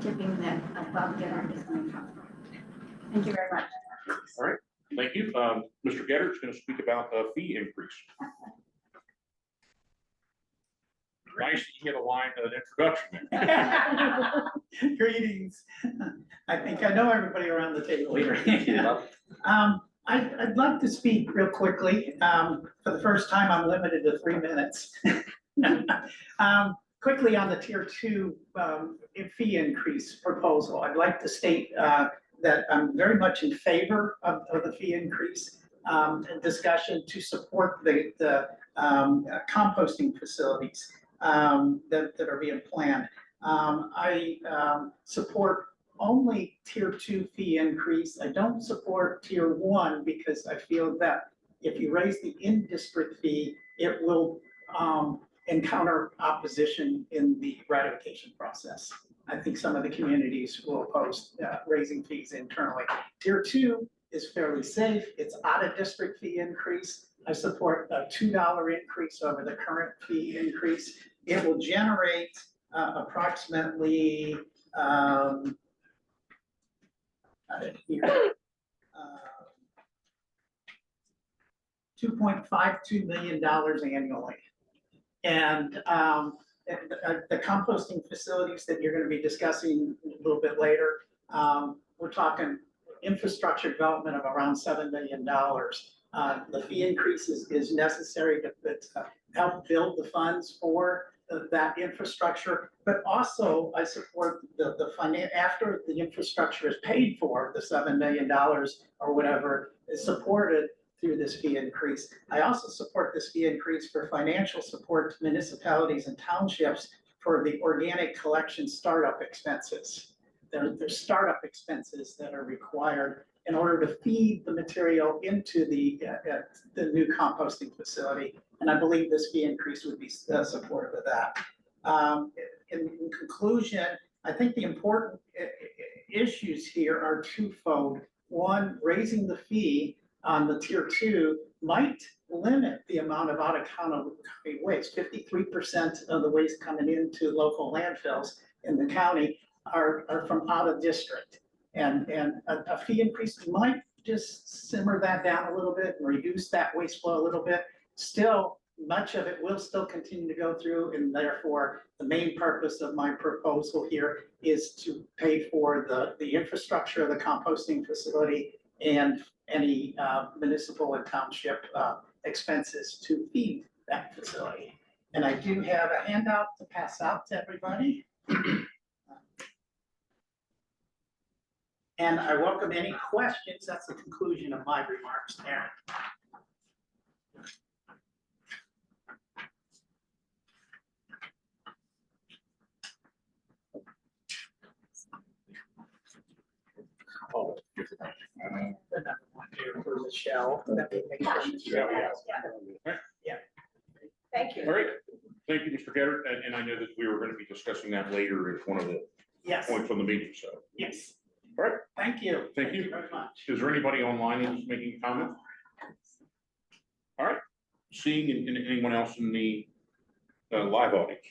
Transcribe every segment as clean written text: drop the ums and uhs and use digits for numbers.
tipping that above dinner is going to come. Thank you very much. All right, thank you. Mr. Getter is going to speak about the fee increase. Nice that you get a line of introduction. Greetings. I think I know everybody around the table here. I'd like to speak real quickly. For the first time, I'm limited to 3 minutes. Quickly on the tier 2 fee increase proposal, I'd like to state that I'm very much in favor of the fee increase and discussion to support the composting facilities that are being planned. I support only tier 2 fee increase. I don't support tier 1 because I feel that if you raise the in-district fee, it will encounter opposition in the ratification process. I think some of the communities will oppose raising fees internally. Tier 2 is fairly safe. It's out of district fee increase. I support a $2 increase over the current fee increase. It will generate approximately $2.52 million annually. And the composting facilities that you're going to be discussing a little bit later, we're talking infrastructure development of around $7 million. The fee increase is necessary to help build the funds for that infrastructure, but also I support the finance after the infrastructure is paid for, the $7 million or whatever is supported through this fee increase. I also support this fee increase for financial support to municipalities and townships for the organic collection startup expenses. There's startup expenses that are required in order to feed the material into the new composting facility. And I believe this fee increase would be supportive of that. In conclusion, I think the important issues here are twofold. One, raising the fee on the tier 2 might limit the amount of out-of-county waste. 53% of the waste coming into local landfills in the county are from out of district. And a fee increase might just simmer that down a little bit and reduce that waste flow a little bit. Still, much of it will still continue to go through, and therefore the main purpose of my proposal here is to pay for the infrastructure of the composting facility and any municipal and township expenses to feed that facility. And I do have a handout to pass out to everybody. And I welcome any questions. That's the conclusion of my remarks there. Oh, For Michelle. Yeah. Thank you. all right. Thank you, Mr. Getter. And I know that we were going to be discussing that later as one of the Yes, points on the meeting. So, yes. all right. Thank you. Thank you very much. Is there anybody online who's making a comment? All right. Seeing and anyone else in the live audience?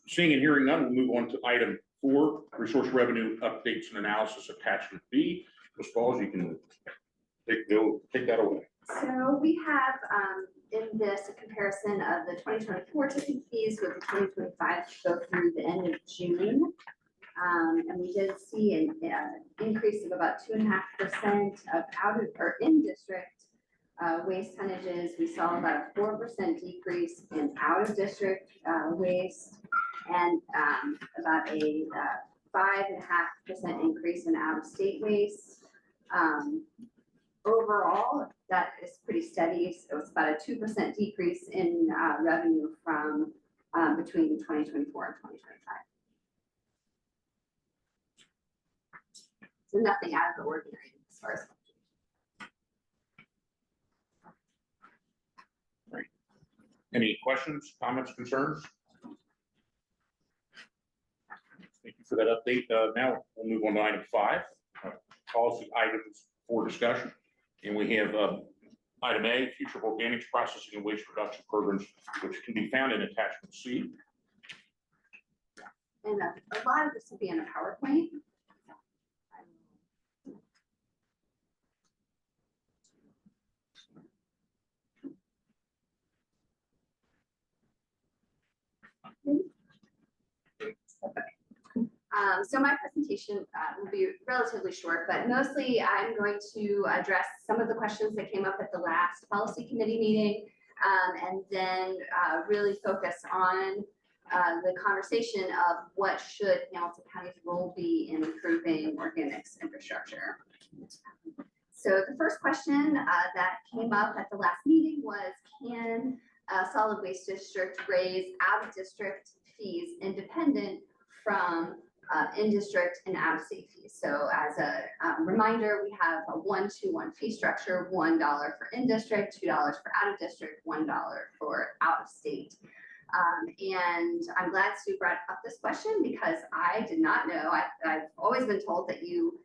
Seeing and hearing none, we'll move on to item 4, resource revenue updates and analysis attachment B. Ms. Falls, you can take that away. So we have in this a comparison of the 2024 tipping fees with the 2025 go through the end of June. And we did see an increase of about 2.5% of out of or in district waste tonnages. We saw about a 4% decrease in out of district waste and about a 5.5% increase in out of state waste. Overall, that is pretty steady. So it's about a 2% decrease in revenue from between 2024 and 2025. So nothing out of the ordinary as far as. Any questions, comments, concerns? Thank you for that update. Now we'll move on to item 5, policy items for discussion. And we have item A, future of organics processing and waste reduction programs, which can be found in attachment C. and a lot of this will be in a PowerPoint. So my presentation will be relatively short, but mostly I'm going to address some of the questions that came up at the last policy committee meeting, and then really focus on the conversation of what should Hamilton County's role be in improving organics infrastructure. So the first question that came up at the last meeting was, can a solid waste district raise out-of-district fees independent from in-district and out-of-state fees? So as a reminder, we have a 1-2-1 fee structure, $1 for in-district, $2 for out-of-district, $1 for out-of-state. And I'm glad Sue brought up this question because I did not know. I've always been told that you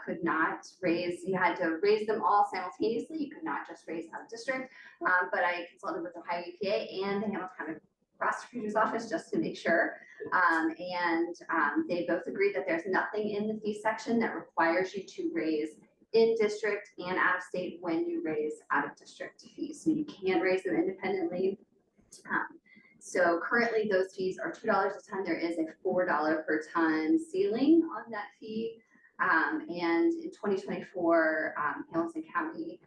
could not raise, you had to raise them all simultaneously. You could not just raise out-of-district. But I consulted with Ohio EPA and the Hamilton County Prosecutor's Office just to make sure. They both agreed that there's nothing in the fee section that requires you to raise in-district and out-of-state when you raise out-of-district fees. So you can raise them independently. So currently those fees are $2 a ton. There is a $4 per ton ceiling on that fee. And in 2024, Hamilton County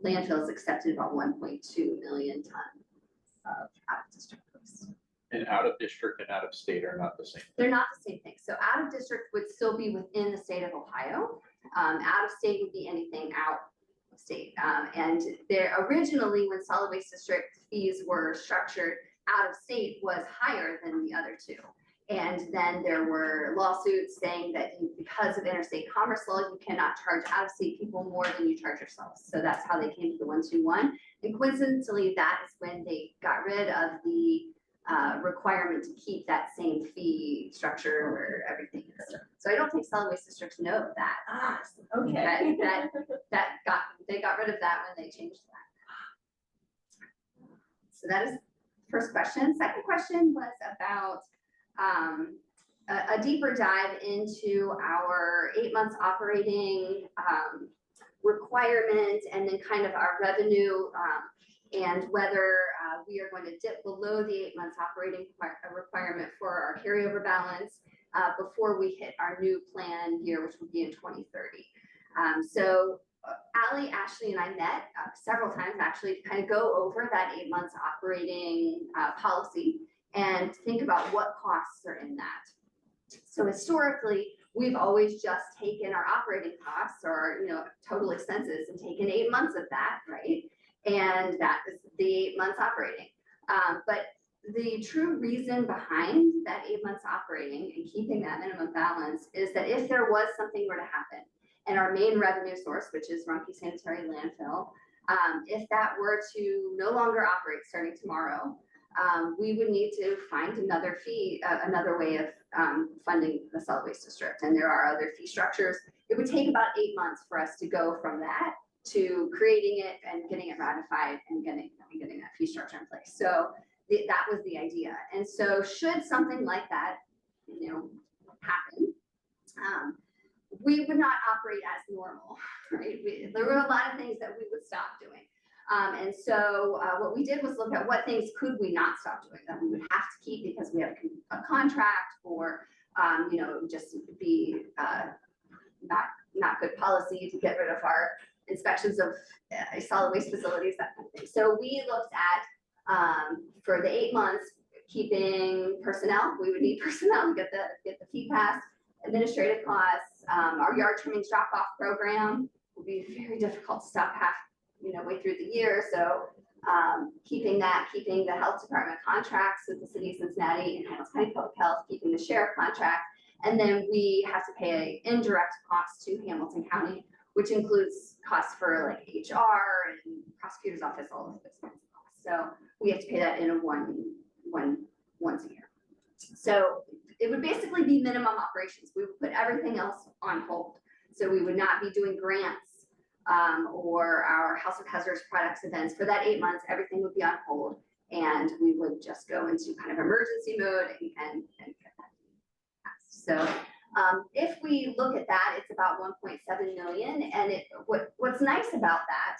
landfills accepted about 1.2 million tons of out-of-district waste. And out of district and out of state are not the same. They're not the same thing. So out of district would still be within the state of Ohio. Out of state would be anything out of state. And there originally, when solid waste district fees were structured, out of state was higher than the other two. And then there were lawsuits saying that because of interstate commerce law, you cannot charge out of state people more than you charge yourselves. So that's how they came to the 1-2-1. And coincidentally, that is when they got rid of the requirement to keep that same fee structure where everything is. So I don't think solid waste districts know that. Okay. They got rid of that when they changed that. So that is the first question. Second question was about a deeper dive into our 8 months operating requirement, and then kind of our revenue and whether we are going to dip below the 8 months operating requirement for our carryover balance before we hit our new plan year, which will be in 2030. So Allie, Ashley, and I met several times actually to kind of go over that 8 months operating policy and think about what costs are in that. So historically, we've always just taken our operating costs or total expenses and taken 8 months of that, right? And that is the 8 months operating. But the true reason behind that 8 months operating and keeping that minimum balance is that if there was something were to happen and our main revenue source, which is Rumpke Sanitary Landfill, if that were to no longer operate starting tomorrow, we would need to find another way of funding the solid waste district. And there are other fee structures. It would take about 8 months for us to go from that to creating it and getting it ratified and getting that fee structure in place. So that was the idea. And so should something like that, happen, we would not operate as normal, right? There were a lot of things that we would stop doing. And so what we did was look at what things could we not stop doing that we would have to keep because we have a contract, or just be not good policy to get rid of our inspections of solid waste facilities, that kind of thing. So we looked at for the 8 months keeping personnel. We would need personnel to get the fee passed, administrative costs, our yard trimmings drop-off program will be very difficult to stop way through the year. So keeping the health department contracts with the city of Cincinnati and Hamilton County Public Health, keeping the sheriff contract, and then we have to pay indirect costs to Hamilton County, which includes costs for like HR and prosecutor's office, all of those kinds of costs. So we have to pay that in once a year. So it would basically be minimum operations. We would put everything else on hold. So we would not be doing grants or our House of Hazardous Products events for that 8 months. Everything would be on hold, and we would just go into kind of emergency mode and get that. So if we look at that, it's about 1.7 million. And what's nice about that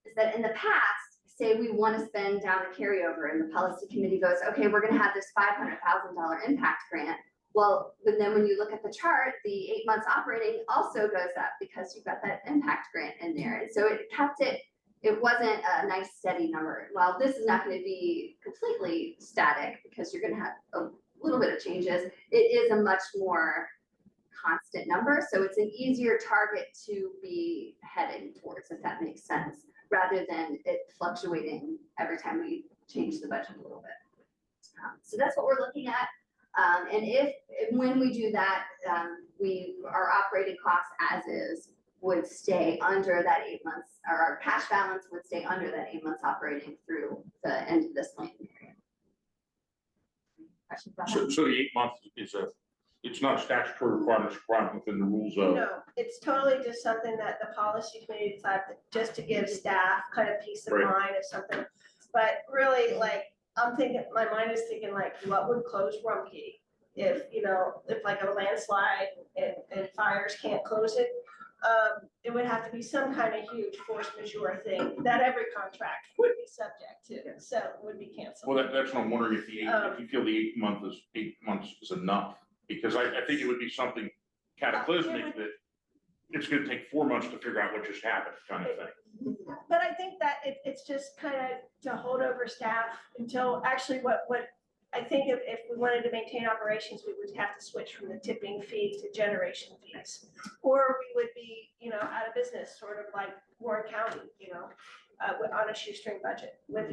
is that in the past, say we want to spend down the carryover and the policy committee goes, okay, we're going to have this $500,000 impact grant. Well, but then when you look at the chart, the 8 months operating also goes up because you've got that impact grant in there. And so it kept it, it wasn't a nice steady number. Well, this is not going to be completely static because you're going to have a little bit of changes. It is a much more constant number. So it's an easier target to be heading towards, if that makes sense, rather than it fluctuating every time we change the budget a little bit. So that's what we're looking at. And when we do that, our operating costs as is would stay under that 8 months, or our cash balance would stay under that 8 months operating through the end of this planning period. Questions about that? So the 8 months it's not a statutory requirement, it's required within the rules of. No, it's totally just something that the policy committee decided, just to give staff kind of peace of Right. mind or something. But really, like, I'm thinking, my mind is thinking like, what would close Rumpke? If, if like a landslide and fires can't close it, it would have to be some kind of huge force majeure thing that every contract would be subject to, so it would be canceled. Well, that's what I'm wondering if if you feel the 8 months is enough, because I think it would be something cataclysmic that it's gonna take 4 months to figure out what just happened, kind of thing. But I think that it's just kind of to hold over staff until actually what I think if we wanted to maintain operations, we would have to switch from the tipping fee to generation fees. Or we would be, out of business, sort of like Warren County, on a shoestring budget with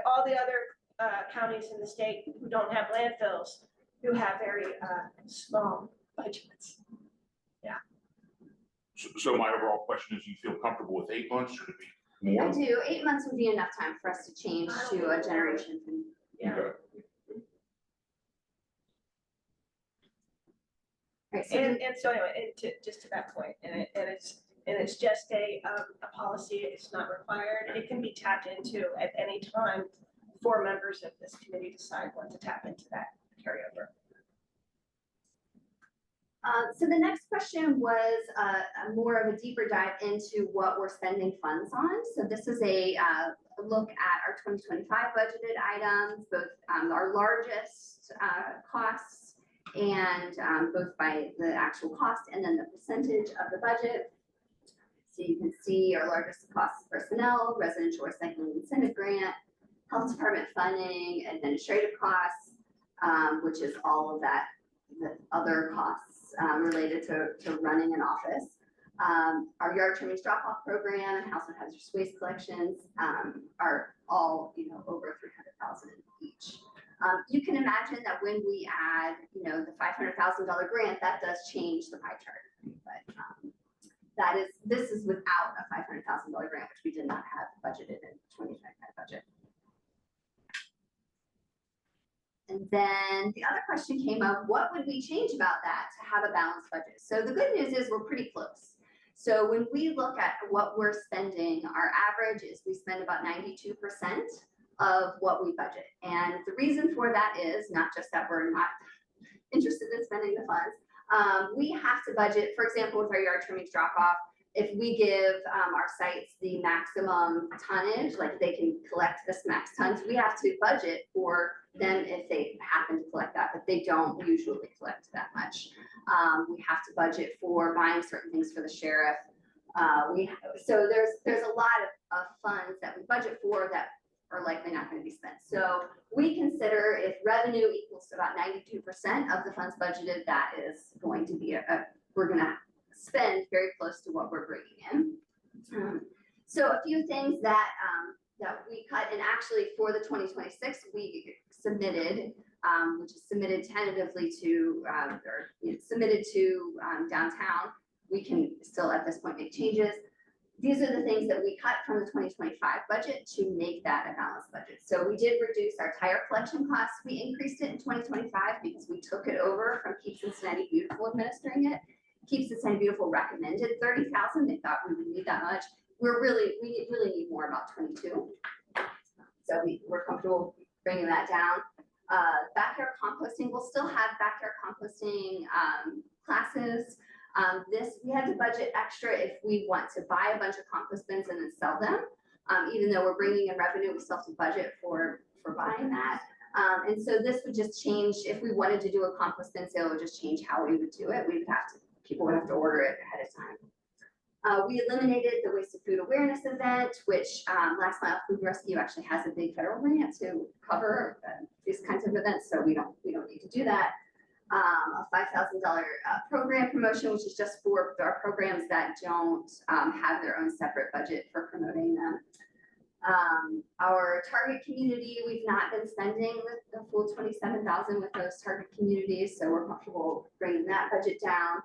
all the other counties in the state who don't have landfills, who have very small budgets. So my overall question is, you feel comfortable with 8 months, or to be more? I do. 8 months would be enough time for us to change to a generation fee. Yeah. Okay. Right, so And so anyway, just to that point, and it's just a policy, it's not required, and it can be tapped into at any time. 4 members of this committee decide when to tap into that carryover. So the next question was more of a deeper dive into what we're spending funds on. So this is a look at our 2025 budgeted items, both our largest costs and both by the actual cost and then the percentage of the budget. So you can see our largest costs: personnel, residential recycling incentive grant, health department funding, administrative costs, which is all of that, the other costs related to running an office. Our yard trimmings drop-off program and household hazardous waste collections are all, over 300,000 each. You can imagine that when we add, the $500,000 grant, that does change the pie chart. But this is without a $500,000 grant, which we did not have budgeted in 2025 budget. And then the other question came up, what would we change about that to have a balanced budget? So the good news is we're pretty close. So when we look at what we're spending, our average is we spend about 92% of what we budget. And the reason for that is not just that we're not interested in spending the funds. We have to budget, for example, with our yard trimmings drop off, if we give our sites the maximum tonnage, like they can collect this max tons, we have to budget for them if they happen to collect that, but they don't usually collect that much. We have to budget for buying certain things for the sheriff. So there's a lot of funds that we budget for that are likely not going to be spent. So we consider if revenue equals to about 92% of the funds budgeted, that is going to be we're going to spend very close to what we're bringing in. So a few things that we cut, and actually for the 2026 we submitted, which is submitted tentatively to submitted to downtown. We can still at this point make changes. These are the things that we cut from the 2025 budget to make that a balanced budget. So we did reduce our tire collection costs. We increased it in 2025 because we took it over from Keep Cincinnati Beautiful administering it. Keep Cincinnati Beautiful recommended 30,000. They thought we would need that much. We really need more, about 22. So we're comfortable bringing that down. Backyard composting, we'll still have backyard composting classes. We had to budget extra if we want to buy a bunch of compost bins and then sell them. Even though we're bringing in revenue, we still have to budget for buying that. And so this would just change, if we wanted to do a compost bin sale, it would just change how we would do it. People would have to order it ahead of time. We eliminated the wasted food awareness event, which Last Mile Food Rescue actually has a big federal grant to cover these kinds of events, so we don't need to do that. A $5,000 program promotion, which is just for our programs that don't have their own separate budget for promoting them. Our target community, we've not been spending the full 27,000 with those target communities, so we're comfortable bringing that budget down.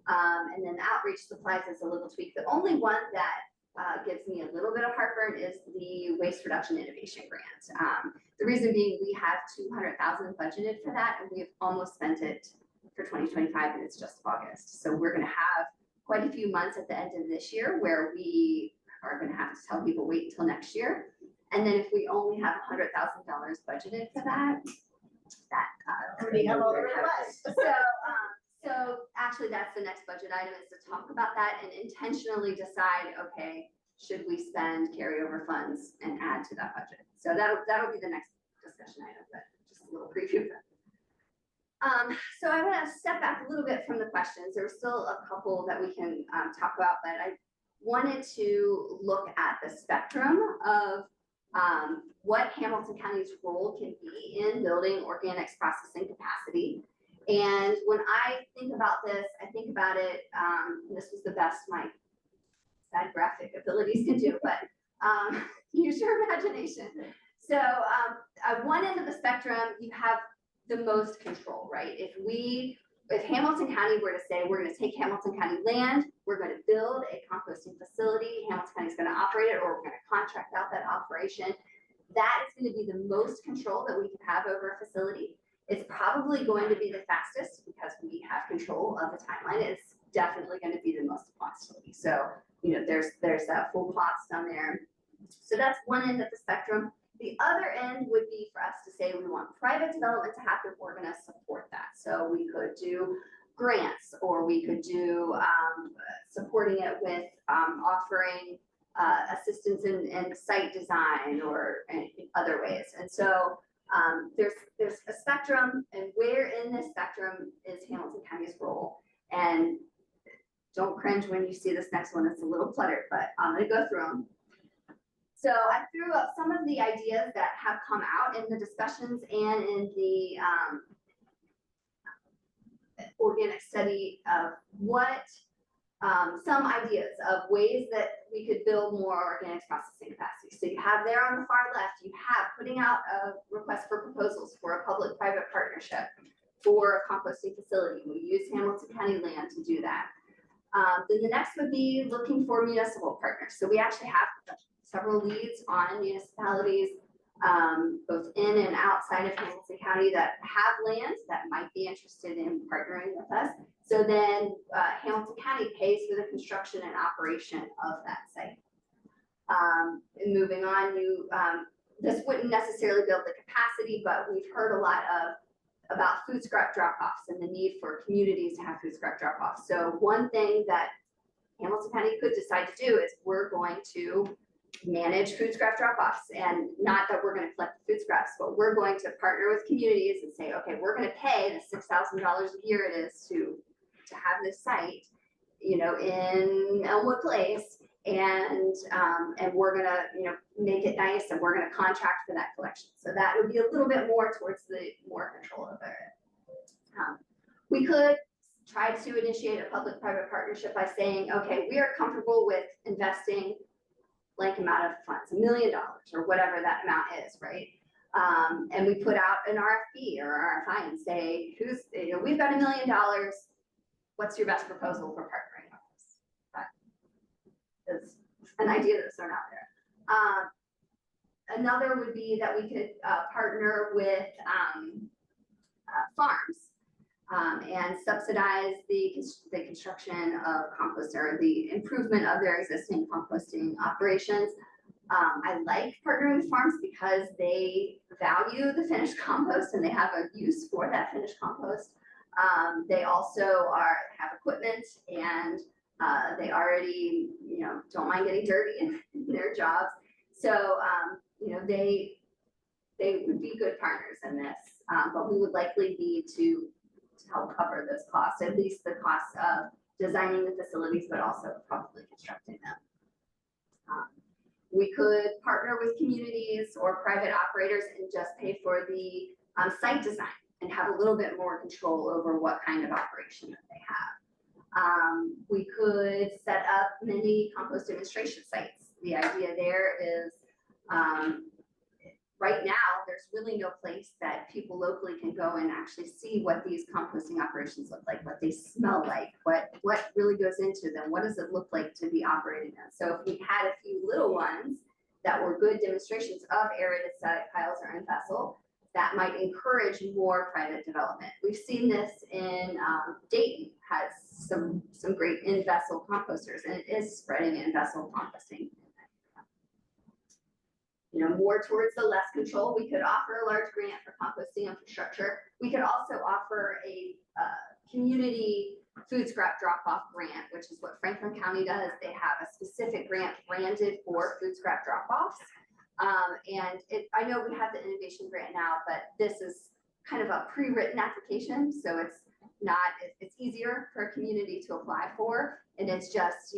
And then outreach supplies is a little tweak. The only one that gives me a little bit of heartburn is the waste reduction innovation grant. The reason being, we have 200,000 budgeted for that, and we have almost spent it for 2025, and it's just August. So we're going to have quite a few months at the end of this year where we are going to have to tell people wait until next year. And then if we only have $100,000 budgeted for that, Already have all the requests. So actually, that's the next budget item, is to talk about that and intentionally decide, okay, should we spend carryover funds and add to that budget? So that'll be the next discussion item, but just a little preview of that. So I want to step back a little bit from the questions. There were still a couple that we can talk about, but I wanted to look at the spectrum of what Hamilton County's role can be in building organics processing capacity. And when I think about this, I think about it, this was the best my sad graphic abilities can do, but use your imagination. So at one end of the spectrum, you have the most control, right? If Hamilton County were to say, we're going to take Hamilton County land, we're going to build a composting facility, Hamilton County is going to operate it, or we're going to contract out that operation, that is going to be the most control that we can have over a facility. It's probably going to be the fastest because we have control of the timeline. It's definitely going to be the most costly. So, there's that full cost on there. So that's one end of the spectrum. The other end would be for us to say we want private development to happen. We're going to support that. So we could do grants, or we could do supporting it with offering assistance in site design or in other ways. And so there's a spectrum, and where in this spectrum is Hamilton County's role? And don't cringe when you see this next one, it's a little cluttered, but I'm going to go through them. So I threw up some of the ideas that have come out in the discussions and in the organic study of some ideas of ways that we could build more organics processing capacity. So you have there on the far left, you have putting out a request for proposals for a public-private partnership for a composting facility. We use Hamilton County land to do that. Then the next would be looking for municipal partners. So we actually have several leads on municipalities, both in and outside of Hamilton County, that have land that might be interested in partnering with us. So then Hamilton County pays for the construction and operation of that site. And moving on, this wouldn't necessarily build the capacity, but we've heard a lot about food scrap drop-offs and the need for communities to have food scrap drop-offs. So one thing that Hamilton County could decide to do is we're going to manage food scrap drop-offs, and not that we're going to collect the food scraps, but we're going to partner with communities and say, okay, we're going to pay the $6,000 a year it is to have this site, in Elmwood Place, and we're going to, make it nice, and we're going to contract for that collection. So that would be a little bit more towards the more control of it. We could try to initiate a public-private partnership by saying, okay, we are comfortable with investing blank amount of funds, $1 million or whatever that amount is, right? And we put out an RFP or RFI and say, we've got $1 million. What's your best proposal for partnering with us? That is an idea that's thrown out there. Another would be that we could partner with farms and subsidize the construction of compost, or the improvement of their existing composting operations. I like partnering with farms because they value the finished compost and they have a use for that finished compost. They also have equipment and they already, don't mind getting dirty in their jobs. So, they would be good partners in this, but we would likely need to help cover those costs, at least the costs of designing the facilities, but also probably constructing them. We could partner with communities or private operators and just pay for the site design and have a little bit more control over what kind of operation that they have. We could set up mini compost demonstration sites. The idea there is, right now, there's really no place that people locally can go and actually see what these composting operations look like, what they smell like, what really goes into them, what does it look like to be operating them. So if we had a few little ones that were good demonstrations of aerated static piles or in vessel, that might encourage more private development. We've seen this in Dayton has some great in vessel composters, and it is spreading in vessel composting. More towards the less control, we could offer a large grant for composting infrastructure. We could also offer a community food scrap drop-off grant, which is what Franklin County does. They have a specific grant branded for food scrap drop-offs. I know we have the innovation grant now, but this is kind of a pre-written application. So it's easier for a community to apply for. And it's just,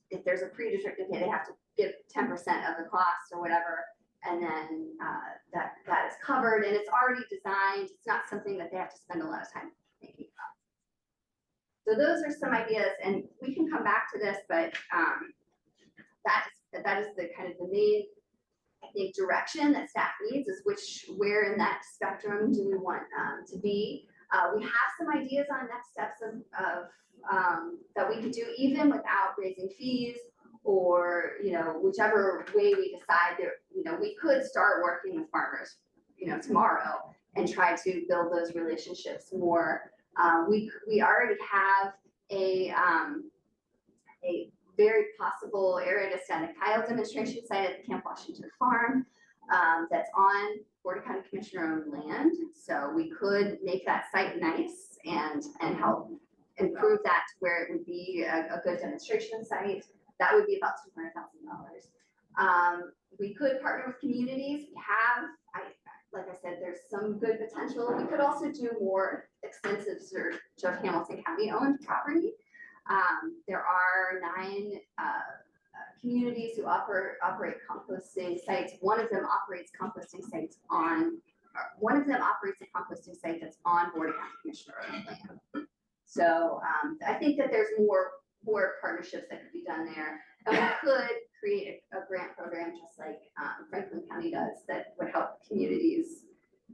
if there's a predetermined, okay, they have to give 10% of the cost or whatever, and then that is covered and it's already designed. It's not something that they have to spend a lot of time thinking about. So those are some ideas, and we can come back to this, but that is the kind of the main, I think, direction that staff needs is where in that spectrum do we want to be. We have some ideas on next steps of that we could do even without raising fees, or whichever way we decide that we could start working with farmers tomorrow and try to build those relationships more. We already have a very possible aerated static pile demonstration site at the Camp Washington farm that's on Board of County Commissioner owned land. So we could make that site nice and help improve that to where it would be a good demonstration site. That would be about $200,000. We could partner with communities. We have, like I said, there's some good potential. We could also do more extensive search of Hamilton County owned property. There are 9 communities who operate composting sites. One of them operates a composting site that's on Board of County Commissioner land. So I think that there's more partnerships that could be done there. And we could create a grant program just like Franklin County does that would help communities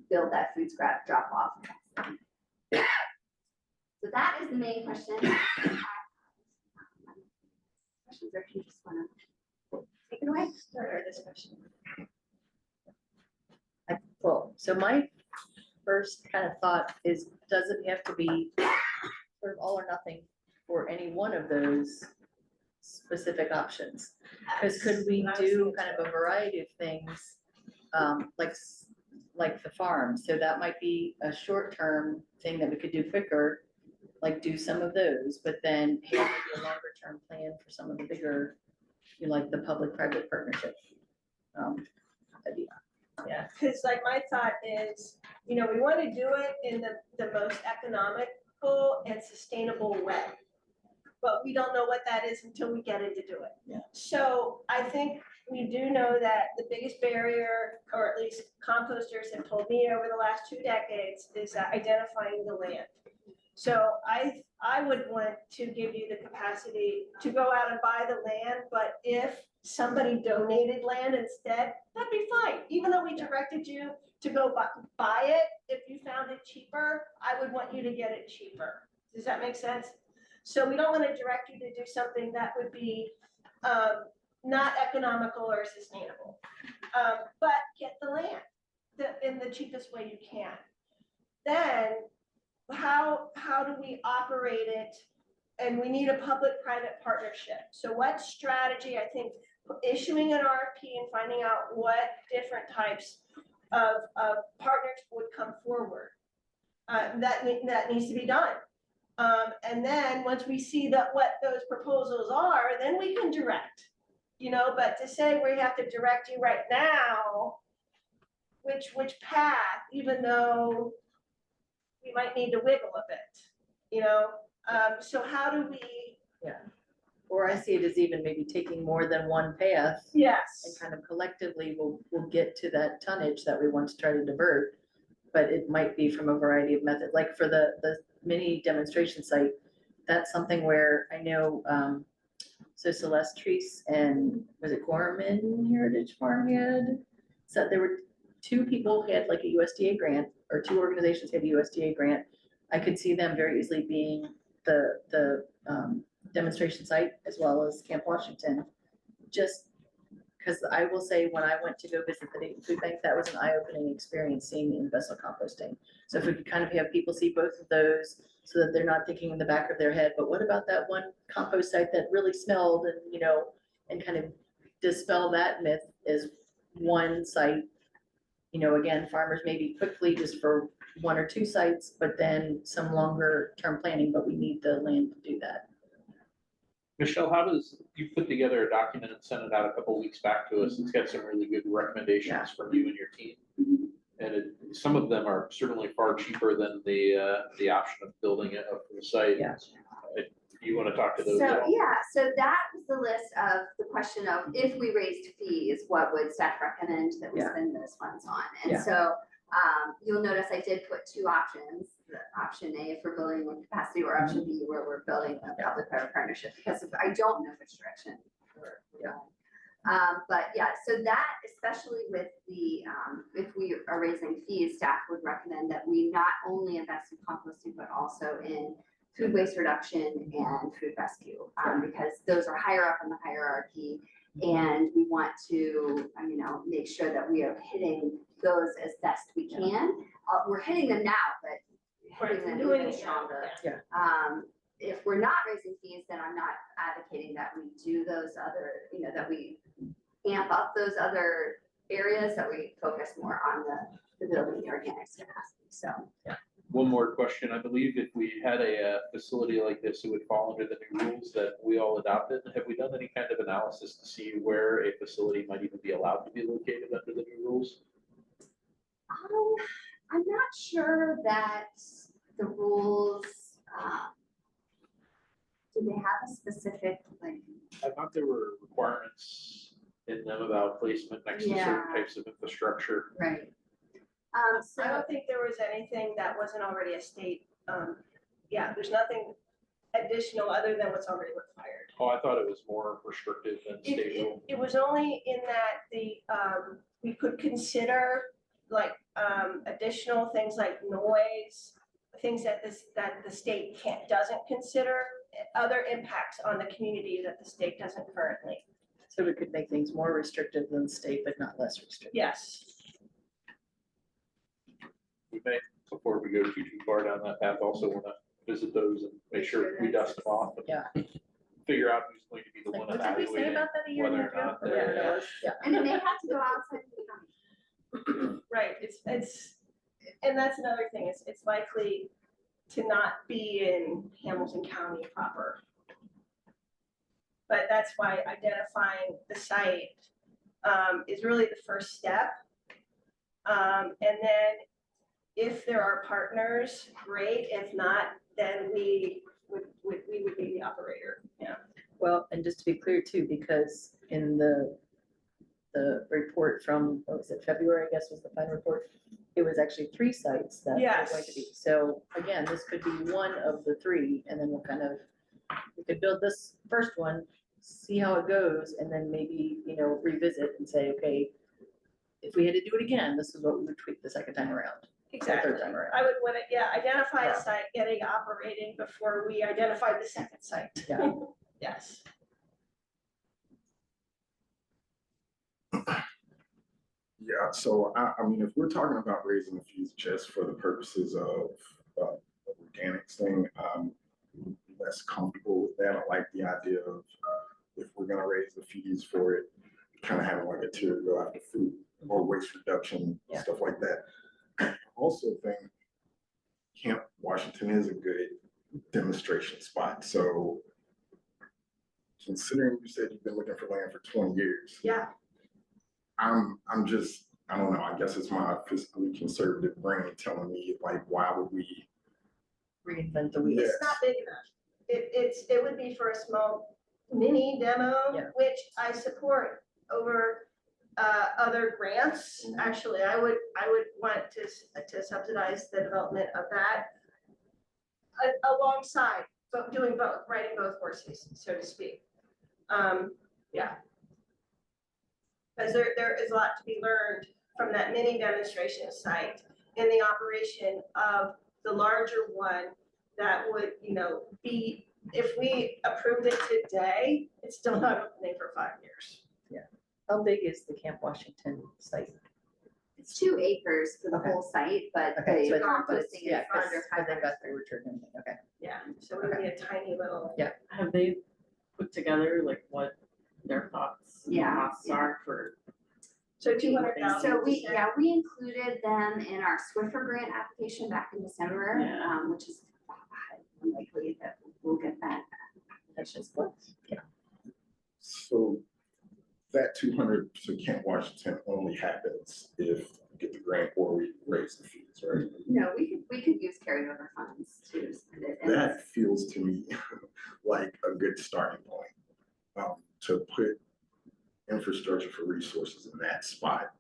build that food scrap drop off. So that is the main question. Questions, or if you just want to take it away? Start our discussion. Well, so my first kind of thought is, does it have to be sort of all or nothing for any one of those specific options? Because could we do kind of a variety of things, like the farm? So that might be a short-term thing that we could do quicker, like do some of those, but then have maybe a longer-term plan for some of the bigger, like the public-private partnership. Yeah, because like my thought is, we want to do it in the most economical and sustainable way. But we don't know what that is until we get it to do it. Yeah. So I think we do know that the biggest barrier, or at least composters have told me over the last 2 decades, is identifying the land. So I would want to give you the capacity to go out and buy the land, but if somebody donated land instead, that'd be fine. Even though we directed you to go buy it, if you found it cheaper, I would want you to get it cheaper. Does that make sense? So we don't want to direct you to do something that would be not economical or sustainable, but get the land in the cheapest way you can. Then how do we operate it? And we need a public-private partnership. So what strategy, I think issuing an RFP and finding out what different types of partners would come forward. That needs to be done. And then, once we see that what those proposals are, then we can direct. But to say we have to direct you right now, which path, even though we might need to wiggle a bit, so how do we? Or I see it as even maybe taking more than one path and Yes, kind of collectively we'll get to that tonnage that we want to try to divert. But it might be from a variety of methods, like for the mini demonstration site, that's something where I know, so Celeste Treese and was it Gorman Heritage Farm had? So there were two people who had like a USDA grant, or two organizations had a USDA grant. I could see them very easily being the demonstration site as well as Camp Washington. Just because I will say, when I went to go visit the Dayton Food Bank, that was an eye-opening experience seeing in-vessel composting. So if we could kind of have people see both of those so that they're not thinking in the back of their head, but what about that one compost site that really smelled, and, and kind of dispel that myth as one site. Again, farmers maybe quickly just for one or two sites, but then some longer term planning, but we need the land to do that. Michelle, you put together a document and sent it out a couple weeks back to us? It's got some really good recommendations from you and your team. And some of them are certainly far cheaper than the option of building it up for the site. Yeah. You want to talk to those? So, at all? so that was the list of the question of, if we raised fees, what would staff recommend that we Yeah. spend those funds on? Yeah. And so, you'll notice I did put two options, the option A for building with capacity, or option B where we're building a public-private partnership, because if I don't know which direction we're going. But yeah, so that, especially with the, if we are raising fees, staff would recommend that we not only invest in composting, but also in food waste reduction and food rescue, because those are higher up in the hierarchy. And we want to, make sure that we are hitting those as best we can. We're hitting them now, but hitting them even stronger. Yeah. If we're not raising fees, then I'm not advocating that we do those other, that we amp up those other areas, that we focus more on the building the organics capacity, so. One more question. I believe if we had a facility like this, it would fall under the new rules that we all adopted. Have we done any kind of analysis to see where a facility might even be allowed to be located under the new rules? I'm not sure that the rules, do they have a specific, I thought there were requirements in them about placement next to certain types of infrastructure. right? I So, don't think there was anything that wasn't already a state, there's nothing additional other than what's already required. Oh, I thought it was more restrictive than state rule. It was only in that we could consider additional things like noise, things that the state doesn't consider, other impacts on the community that the state doesn't currently. So we could make things more restrictive than the state, but not less restrictive. Yes. We may, before we go too far down that path, also want to visit those and make sure we dust them off. And Yeah. figure out who's going to be the Like, one what did we say evaluating about that a year and a whether or half not ago? Or whatever they're. it was? Yeah. and it may have to go outside the county. Right, and that's another thing, it's likely to not be in Hamilton County proper. But that's why identifying the site is really the first step. And then if there are partners, great, if not, then we would be the operator, yeah. Well, and just to be clear too, because in the report from, what was it, February, I guess was the final report, it was actually 3 sites that were going to be. Yes. So again, this could be one of the 3, and then we could build this first one, see how it goes, and then maybe, revisit and say, okay, if we had to do it again, this is what we would tweak the second time around. Exactly. Third time around. I would want to, identify Yeah. a site, getting operating before we identify the second site. Yeah. Yes. Yeah, so I mean, if we're talking about raising the fees just for the purposes of organics thing, I'm less comfortable with that. I like the idea of if we're gonna raise the fees for it, kind of having like a tier to go after food or waste reduction, Yeah. stuff like that. I also think Camp Washington is a good demonstration spot, so considering you said you've been looking for land for 20 years, Yeah, I'm just, I don't know, I guess it's my fiscally conservative brain telling me, like, why would we? Reinvent the wheel. Yeah. it's not big enough. It would be for a small mini demo, Yeah. which I support over other grants. Actually, I would want to subsidize the development of that alongside, but doing both, riding both horses, so to speak. Yeah. Because there is a lot to be learned from that mini demonstration site in the operation of the larger one that would, be, if we approved it today, it's still not opening for 5 years. How big is the Camp Washington site? It's 2 acres for the Okay. whole site, but Okay, the so composting is yeah, because under they 500. got the return, okay. Yeah, so it would be a tiny little. Have they put together like what their thoughts and Yeah, costs yeah. are for? So 200,000. So we included them in our Swiffer grant application back in December, Yeah. which is unlikely that we'll get that. That's just what, yeah. So that 200 to Camp Washington only happens if we get the grant or we raise the fees, right? No, we could use carryover funds to spend it. And That feels to me like a good starting point, to put infrastructure for resources in that spot.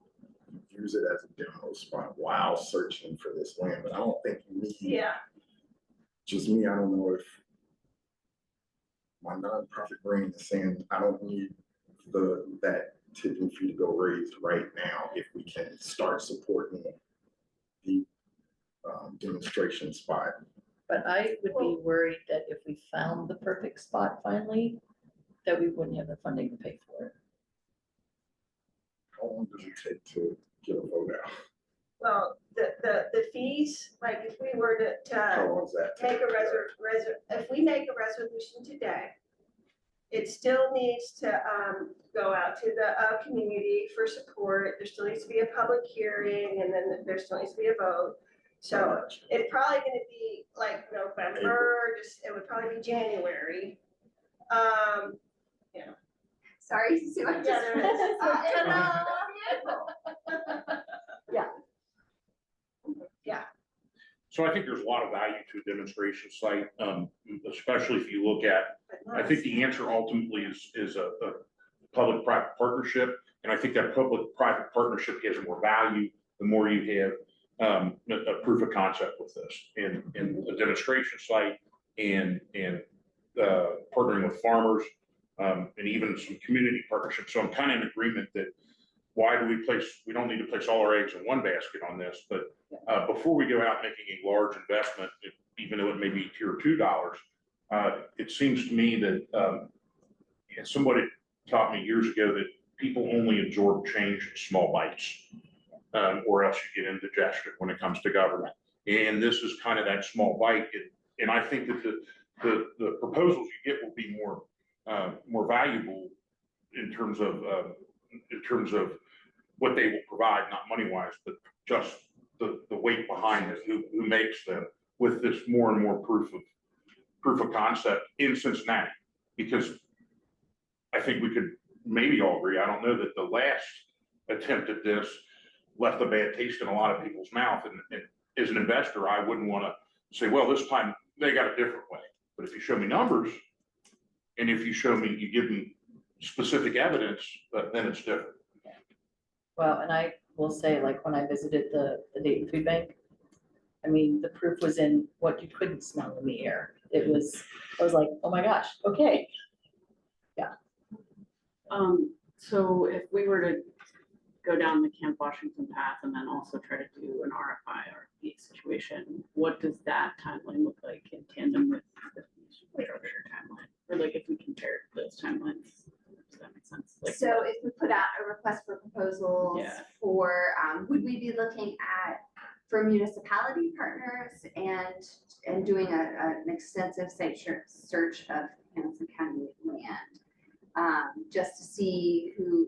Use it as a demo spot while searching for this land, but I don't think you need. Yeah, Just me, I don't know if my nonprofit brain is saying I don't need that tipping fee to go raised right now if we can start supporting the demonstration spot. But I would be worried that if we found the perfect spot finally, that we wouldn't have the funding to pay for it. How long does it take to get a vote out? well, the fees, like if we were How to long does that make take? if we make a resolution today, it still needs to go out to the community for support. There still needs to be a public hearing, and then there still needs to be a vote. So it's probably gonna be like November, it would probably be January. sorry, Sue, I Yeah, just. there is. Ta-da. So I think there's a lot of value to a demonstration site, especially if you look at, I think the answer ultimately is a public-private partnership. And I think that public-private partnership gives more value the more you have a proof of concept with this and a demonstration site and partnering with farmers and even some community partnerships. So I'm kind of in agreement that we don't need to place all our eggs in one basket on this, but before we go out making a large investment, even though it may be tier $2, it seems to me that somebody taught me years ago that people only absorb change in small bites, or else you get indigestion when it comes to government. And this is kind of that small bite. And I think that the proposals you get will be more valuable in terms of what they will provide, not money wise, but just the weight behind it, who makes them, with this more and more proof of concept in Cincinnati. Because I think we could maybe all agree, I don't know, that the last attempt at this left a bad taste in a lot of people's mouth. And as an investor, I wouldn't want to say, well, this time they got a different way. But if you show me numbers, and if you give me specific evidence, then it's different. Well, and I will say, like, when I visited the Dayton Food Bank, I mean, the proof was in what you couldn't smell in the air. I was like, oh my gosh, okay. So if we were to go down the Camp Washington path and then also try to do an RFI situation, what does that timeline look like in tandem with the structure timeline? Or like if we compared those timelines, does that make sense? Like, So if we put out a request for proposals Yeah. for, would we be looking for municipality partners and doing an extensive site search of Hamilton County land? Just to see who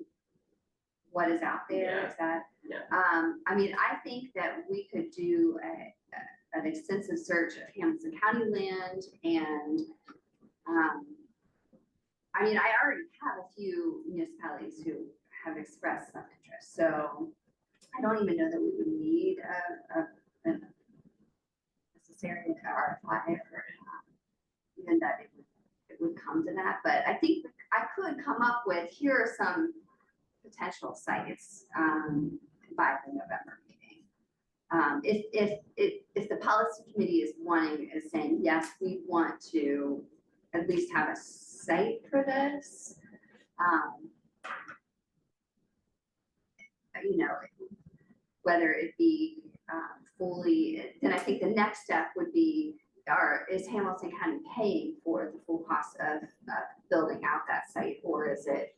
what is out there, is that? Yeah. I mean, I think that we could do an extensive search of Hamilton County land and, I mean, I already have a few municipalities who have expressed some interest, so I don't even know that we would need a necessary RFI or even that it would come to that, but I think I could come up with, here are some potential sites by the November meeting. If the policy committee is saying, yes, we want to at least have a site for this, you know, whether it be fully, then I think the next step would be, is Hamilton County paying for the full cost of building out that site, or is it,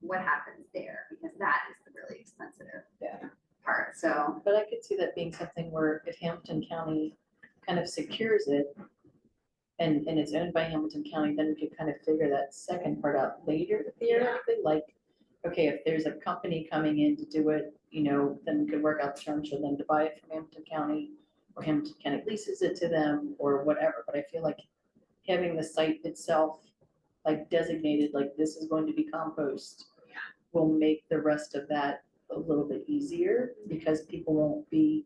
what happens there? Because that is the really expensive part, so. But I could see that being something where if Hamilton County kind of secures it and it's owned by Hamilton County, then we could kind of figure that second part out later theoretically, like, okay, if there's a company coming in to do it, you know, then we could work out the terms for them to buy it from Hamilton County, or Hamilton County leases it to them, or whatever, but I feel like having the site itself like designated, like this is going to be compost, will make the rest of that a little bit easier, because people won't be,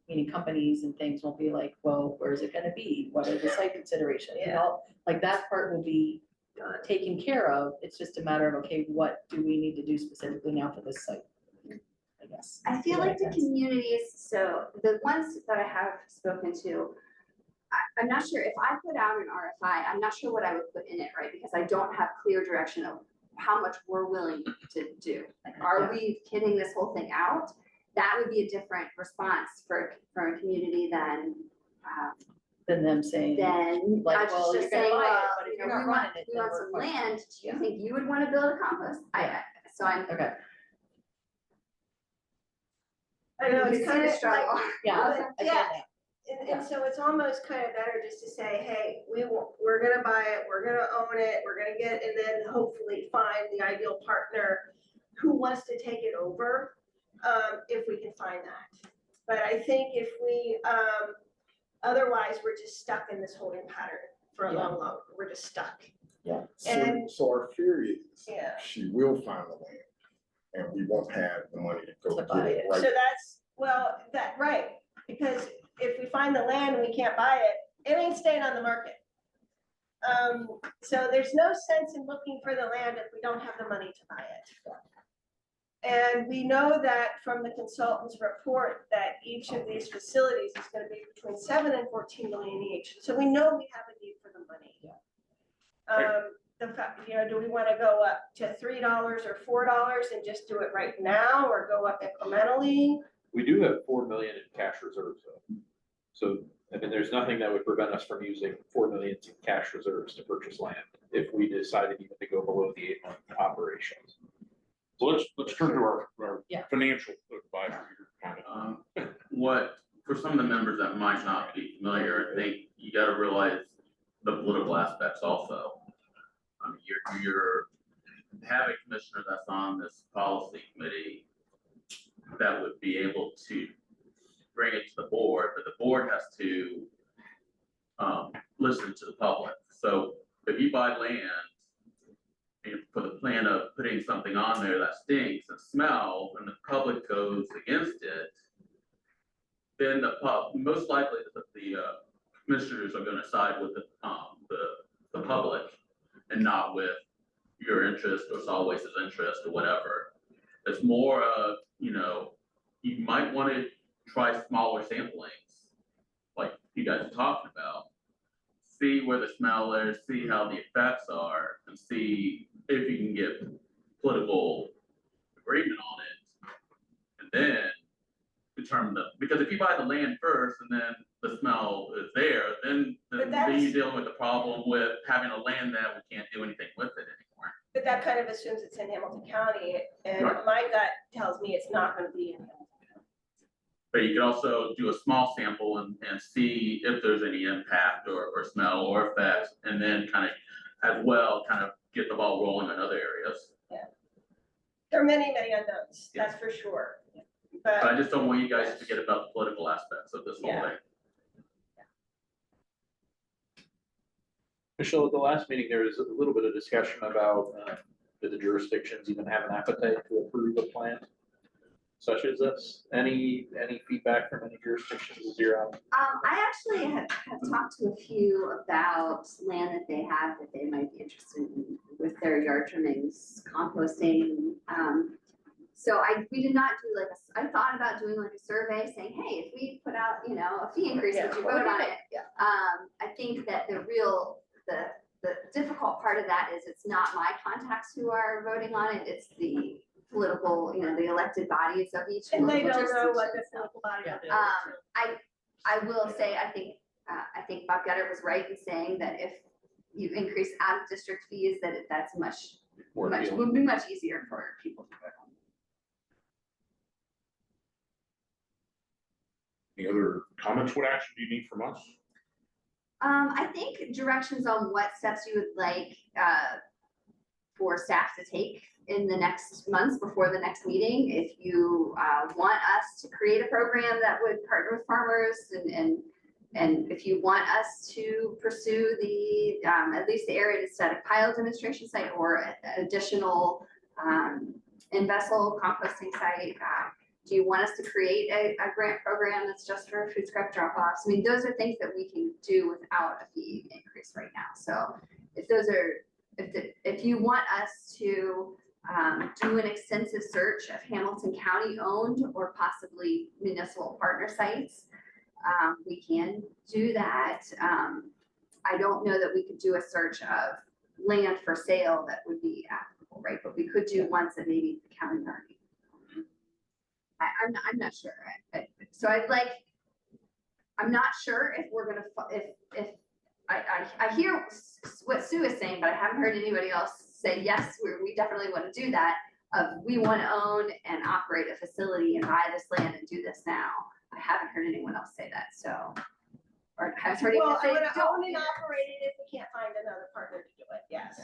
meaning companies and things won't be like, well, where's it gonna be? What are the site considerations? And all, like that part will be taken care of. It's just a matter of, okay, what do we need to do specifically now for this site? I guess. I feel like the communities, so the ones that I have spoken to, I'm not sure if I put out an RFI, I'm not sure what I would put in it, right? Because I don't have clear direction of how much we're willing to do. Like, are we kitting this whole thing out? That would be a different response for a community than them saying, like, just well, you're gonna saying, buy it, well, but if you you're know, not we want, running it, we then want we're some fine. land. Do you think you would want to build a compost? So I'm. Okay, I know, You it's see kind the of struggle. like, yeah, I get that. and so it's almost kind of better just to say, hey, we're gonna buy it, we're gonna own it, we're gonna get, and then hopefully find the ideal partner who wants to take it over, if we can find that. But I think if we, otherwise, we're just stuck in this holding pattern for a long, we're just stuck. And- So our fear is, Yeah. she will find the land, and we won't have the money to go To get buy it, it. right? So that's, well, right, because if we find the land and we can't buy it, it ain't staying on the market. So there's no sense in looking for the land if we don't have the money to buy it. And we know that from the consultant's report that each of these facilities is gonna be between 7 and 14 million each. So we know we have a need for the money. The fact, you know, do we wanna go up to $3 or $4 and just do it right now, or go up incrementally? We do have 4 million in cash reserves though. So, I mean, there's nothing that would prevent us from using 4 million in cash reserves to purchase land if we decided even to go below the 8-month operations. So let's turn to our Yeah. financial advisor here, kind of. What, for some of the members that might not be familiar, I think you gotta realize the political aspects also. I mean, you're have a commissioner that's on this policy committee that would be able to bring it to the board, but the board has to listen to the public. So if you buy land and for the plan of putting something on there that stinks and smells, and the public goes against it, then most likely the commissioners are gonna side with the public and not with your interest or solid waste's interest or whatever. It's more of, you know, you might wanna try smaller samplings, like you guys are talking about. See where the smell is, see how the effects are, and see if you can get political agreement on it. And then determine because if you buy the land first and then the smell is there, then But you're dealing with the problem with having a land that we can't do anything with it anymore. But that kind of assumes it's in Hamilton County, and Right. my gut tells me it's not gonna be in Hamilton. But you could also do a small sample and see if there's any impact or smell or effects, and then kind of as well, kind of get the ball rolling in other areas. There are many, many unknowns, that's for sure. But I But just don't want you guys to forget about the political aspects of this whole Yeah. thing. Michelle, at the last meeting, there was a little bit of discussion about, do the jurisdictions even have an appetite to approve a plan such as this? Any feedback from any jurisdictions as you're out? I actually have talked to a few about land that they have that they might be interested in with their yard trimmings, composting. So we did not do like, I thought about doing like a survey saying, hey, if we put out, a fee increase, would you vote on it? Yeah. I think that the difficult part of that is it's not my contacts who are voting on it, it's the political, the elected bodies of each. and they local don't know what jurisdiction, the so. political body will do. I will say, I think Bob Getter was right in saying that if you increase out of district fees, that's More appealing? would be much easier for people to vote on. Any other comments? What action do you need from us? I think directions on what steps you would like, for staff to take in the next months before the next meeting. If you, want us to create a program that would partner with farmers and if you want us to pursue the, at least the area static pile demonstration site or additional, in-vessel composting site, do you want us to create a grant program that's just for food scrap drop-offs? I mean, those are things that we can do without a fee increase right now. So if you want us to do an extensive search of Hamilton County owned or possibly municipal partner sites, we can do that. I don't know that we could do a search of land for sale that would be applicable, right? But we could do ones that maybe the county already. I'm not sure. So I'm not sure if we're gonna, if I hear what Sue is saying, but I haven't heard anybody else say, yes, we definitely want to do that. We want to own and operate a facility and buy this land and do this now. I haven't heard anyone else say that, so. Or haven't heard anyone Well, I say, would don't. own and operate it if we can't find another partner to do it, yes.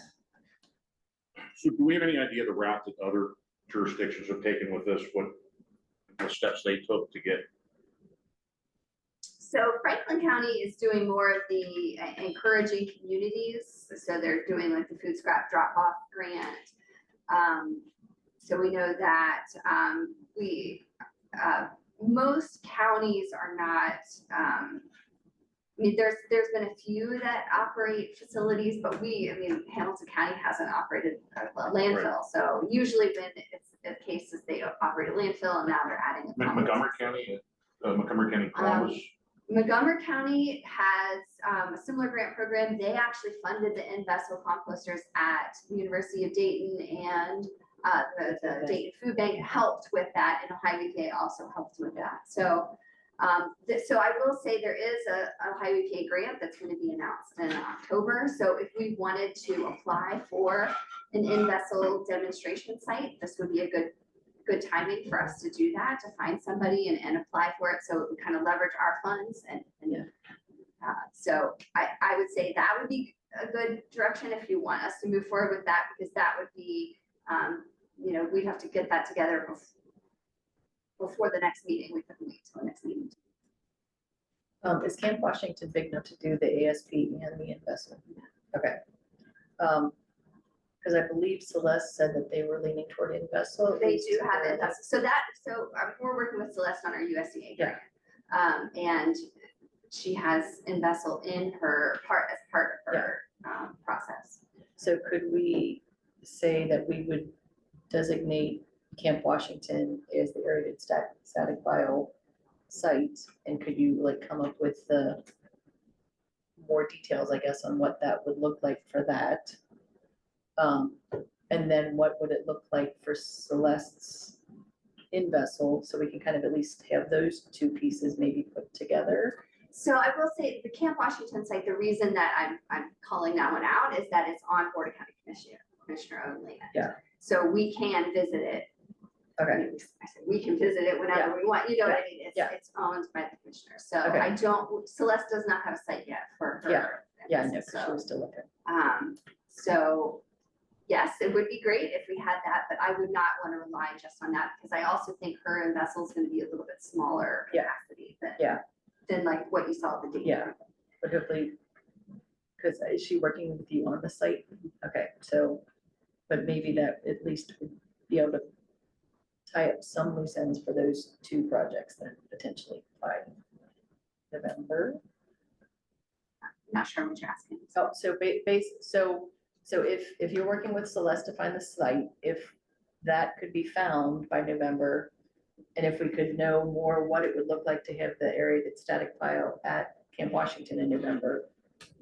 So do we have any idea the route that other jurisdictions have taken with this? What steps they took to get? So Franklin County is doing more of the encouraging communities. So they're doing like the food scrap drop off grant. So we know that most counties are not, I mean, there's been a few that operate facilities, but Hamilton County hasn't operated a landfill. So usually when it's the case is they operate a landfill and now they're adding. Montgomery County, Columbus? Montgomery County has a similar grant program. They actually funded the in-vessel composters at University of Dayton, and the Dayton Food Bank helped with that, and Ohio EPA also helped with that. So, so I will say there is a Ohio EPA grant that's going to be announced in October. So if we wanted to apply for an in-vessel demonstration site, this would be a good timing for us to do that, to find somebody and apply for it, so it would kind of leverage our funds so I would say that would be a good direction if you want us to move forward with that, because that would be, we'd have to get that together before the next meeting. We couldn't wait till the next meeting. Is Camp Washington big enough to do the ASP and the investment? Okay. Because I believe Celeste said that they were leaning toward investment. They do have it. So we're working with Celeste on our USDA grant. And she has investment in her as part of her process. So could we say that we would designate Camp Washington as the aerated static bio site? And could you come up with the more details, I guess, on what that would look like for that? And then what would it look like for Celeste's in-vessel, so we can kind of at least have those two pieces maybe put together? So I will say the Camp Washington site, the reason that I'm calling that one out is that it's on Board of County Commissioner owned land. Yeah. So we can visit it. Okay. I said we can visit it whenever we want, what I mean? It's owned by the commissioner. So Okay. Celeste does not have a site yet for her. Yeah, I know, 'cause she So, was still looking. so yes, it would be great if we had that, but I would not want to rely just on that, because I also think her and Vessel's gonna be a little bit smaller Yeah. capacity than. Yeah. Than like what you saw at the date. Yeah. But hopefully, because is she working with you on the site? Okay, so, but maybe that at least would be able to tie up some loose ends for those two projects then potentially by November. Not sure what you're asking. Oh, so so if you're working with Celeste to find the site, if that could be found by November, and if we could know more what it would look like to have the area that's static pile at Camp Washington in November,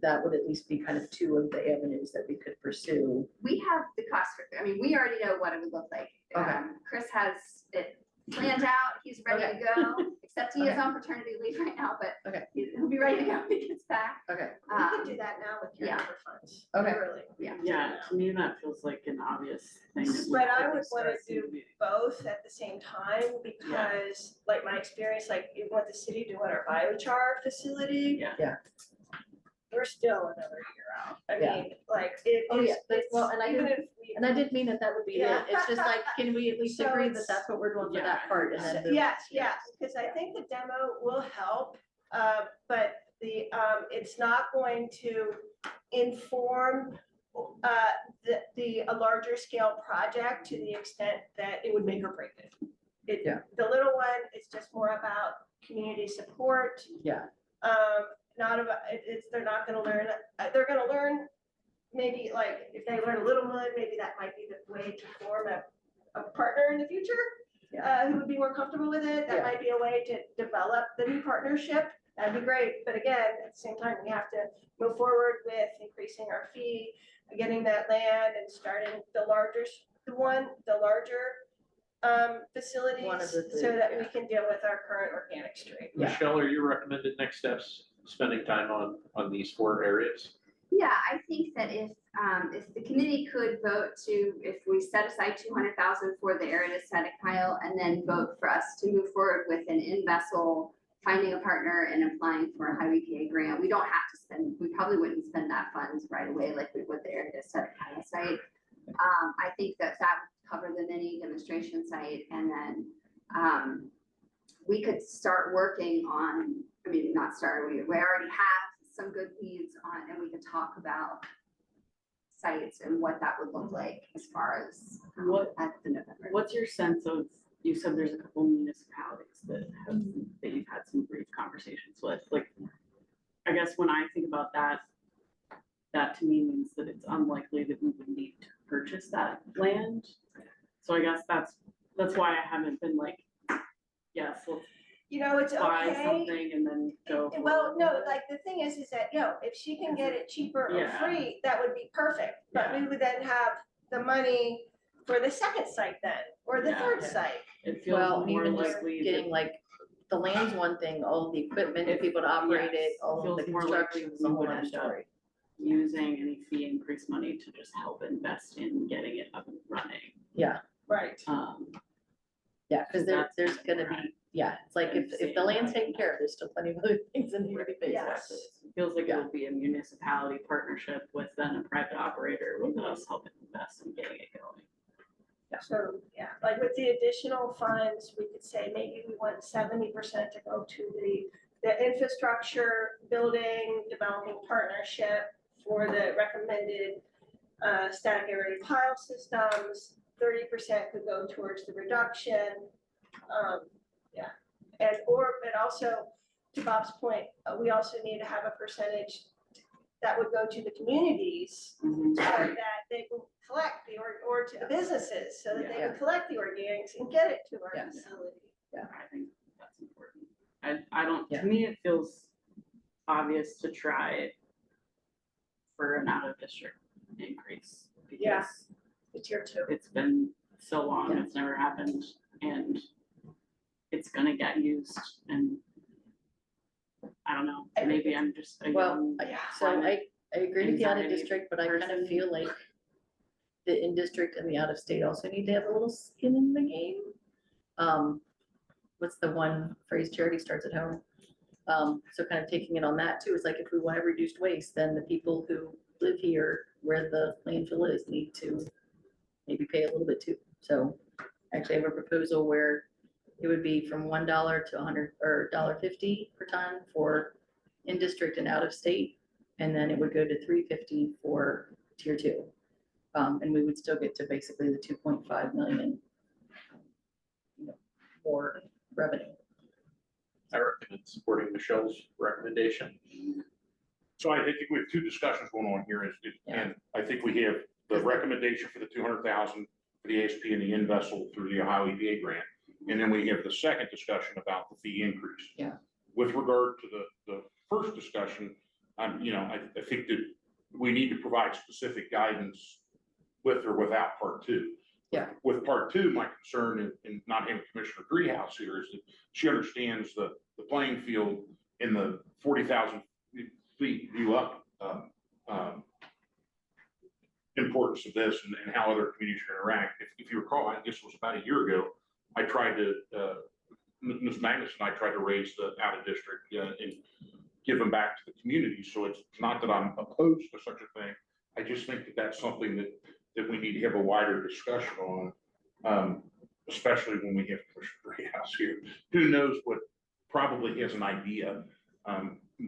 that would at least be kind of two of the avenues that we could pursue. We have the cost I mean, we already know what it would look like. Okay. Chris has it planned out, he's ready to go, except he is Okay. on paternity leave right now, but Okay. he'll be ready to go when he gets back. Okay, We could do that now with yeah. carryover funds. Okay. Really. Yeah, to me, that feels like an obvious thing. that we But I could would wanna discuss in do the meeting. both at the same time, because like my experience, like even with the city doing our biochar facility. Yeah. Yeah. We're still another year out. I Yeah. mean, like it Oh, yeah, is, but- it's, well, and I even didn't- if we. and I didn't mean that would be it, Yeah. it's just like, can we at least So agree that it's- that's what we're doing for Yeah, that part and then. move- Yes, because I think the demo will help, but it's not going to inform a larger scale project to the extent that it would make or break it. Yeah. The little one is just more about community support. Yeah. Not about, they're not gonna learn, they're gonna learn, maybe like, if they learn a little one, maybe that might be the way to form a partner in the future. Who would be more comfortable with it, Yeah. that might be a way to develop the new partnership, that'd be great, but again, at the same time, we have to move forward with increasing our fee, getting that land and starting the larger facilities, One of the three, so that we yeah. can deal with our current organic stream. Yeah. Michelle, are your recommended next steps spending time on these 4 areas? Yeah, I think that if the committee could vote to, if we set aside 200,000 for the area static pile and then vote for us to move forward with an in-vessel, finding a partner and applying for a high EPA grant, we don't have to spend, we probably wouldn't spend that funds right away like we would the area static pile site. I think that would cover the mini demonstration site, and then we could start working on, I mean, not start, we already have some good leads on, and we can talk about sites and what that would look like as far as What- at the November. What's your sense of, you said there's a couple municipalities that have, that you've had some brief conversations with, like, I guess when I think about that, that to me means that it's unlikely that we would need to purchase that land. So I guess that's why I haven't been like, yes, let's It's buy okay. something and then go. Well, no, forward. like the thing is that, if she can get it cheaper or Yeah. free, that would be perfect. But we would then have the money for the second site then, or the Yeah. third site. It feels Well, more even just likely getting that like, the land's one thing, all of the equipment, the people to operate it, Yes, all of the feels more likely construction is a we whole would other end up story. using any fee increase money to just help invest in getting it up and running. Right. Yeah, because That's there's where gonna we're at. be, yeah, it's like if the land's taken care of, there's still plenty of other things that need to be paid for. Yes. It feels like it'll be a municipality partnership with then a private operator with us helping invest in getting it going. So, like with the additional funds, we could say maybe we want 70% to go to the infrastructure, building, developing partnership for the recommended static area pile systems. 30% could go towards the reduction. But also, to Bob's point, we also need to have a percentage that would go to the communities so that they can collect or to the businesses, so that they can collect the organics and get it to our Yeah. facility. I think that's important. I don't, Yeah. to me, it feels obvious to try for an out of district increase. Yeah. Because The tier 2. it's been so long, Yeah. it's never happened, and it's gonna get used, and I don't know, maybe I'm just a Well, young so climate I agree with the out of anxiety district, but I kind of person. feel like the in district and the out of state also need to have a little skin in the game. What's the one phrase, charity starts at home? So kind of taking it on that too, is like if we want to reduce waste, then the people who live here where the landfill is need to maybe pay a little bit too. So actually I have a proposal where it would be from $1 to 100 or $1.50 per ton for in district and out of state. And then it would go to $3.50 for tier 2. And we would still get to basically the 2.5 million more revenue. I recommend supporting Michelle's recommendation. So I think we have two discussions going on here, and I think we have the recommendation for the 200,000 for the ASP and the in-vessel through the Ohio EPA grant. And then we have the second discussion about the fee increase. Yeah. With regard to the first discussion, I think that we need to provide specific guidance with or without part 2. Yeah. With part 2, my concern in not having Commissioner Driehaus here is that she understands the playing field in the 40,000 feet view up importance of this and how other communities interact. If you recall, I guess it was about a year ago, I tried to, Ms. Magnus and I tried to raise the out of district and give them back to the community. So it's not that I'm opposed to such a thing. I just think that that's something that we need to have a wider discussion on, especially when we have Commissioner Driehaus here. Who knows what probably has an idea,